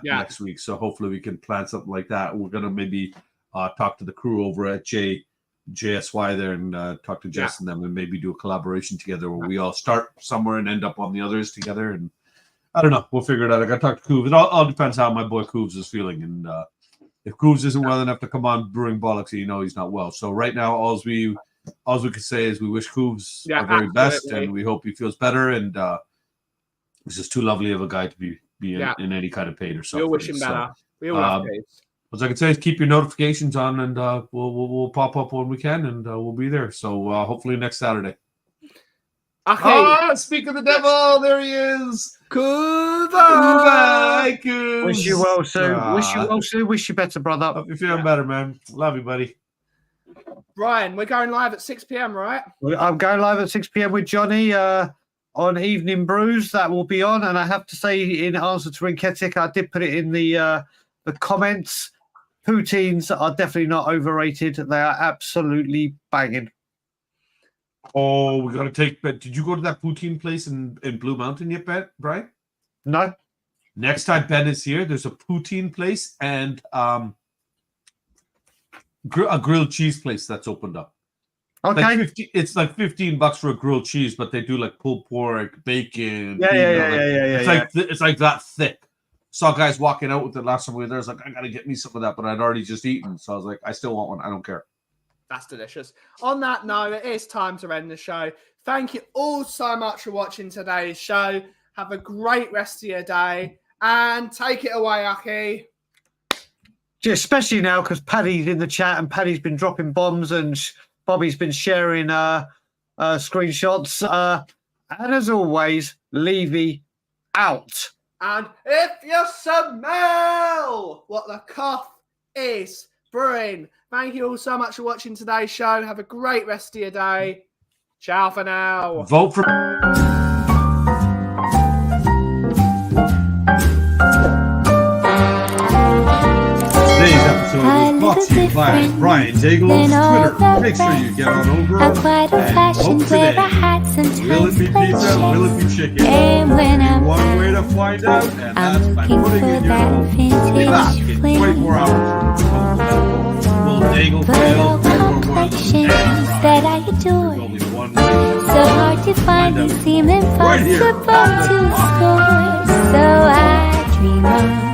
next week. So hopefully we can plan something like that. We're going to maybe talk to the crew over at JSY there and talk to Jess and them and maybe do a collaboration together where we all start somewhere and end up on the others together. And I don't know. We'll figure it out. I got to talk to Cooves. It all depends how my boy Cooves is feeling. And if Cooves isn't well enough to come on Brewing Bollocks, you know he's not well. So right now, all we can say is we wish Cooves the very best and we hope he feels better. And he's just too lovely of a guy to be in any kind of pain or something. We'll wish him better. We all have to. What I can say is keep your notifications on, and we'll pop up when we can, and we'll be there. So hopefully next Saturday. Okay. Speak of the devil, there he is. Kuva. Hi, Kuva. Wish you well, Sue. Wish you well, Sue. Wish you better, brother. Hope you're feeling better, man. Love you, buddy. Brian, we're going live at 6 p.m., right? I'm going live at 6 p.m. with Johnny on Evening Brews. That will be on. And I have to say, in answer to Rinketic, I did put it in the comments. Poutines are definitely not overrated. They are absolutely banging. Oh, we got to take. But did you go to that poutine place in Blue Mountain yet, Brian? No. Next time Ben is here, there's a poutine place and a grilled cheese place that's opened up. Okay. Like it's like $15 for a grilled cheese, but they do like pulled pork, bacon. Yeah. It's like that thick. Saw guys walking out with it last time we were there. I was like, I gotta get me some of that, but I'd already just eaten, so I was like, I still want one. I don't care. That's delicious. On that note, it is time to end the show. Thank you all so much for watching today's show. Have a great rest of your day. And take it away, Aki. Especially now because Paddy's in the chat and Paddy's been dropping bombs and Bobby's been sharing screenshots. And as always, Levy out. And if you smell what the cough is brewing, thank you all so much for watching today's show. Have a great rest of your day. Ciao for now. Vote for. Today's episode was brought to you by Brian Daigle's Twitter. Make sure you get on over and vote today. Will it be pizza? Will it be chicken? One way to find out, and that's by putting in your vote. Be back in 24 hours. Will Daigle fail or one of them that I adore. So hard to find, they seem impossible to score. So I dream on.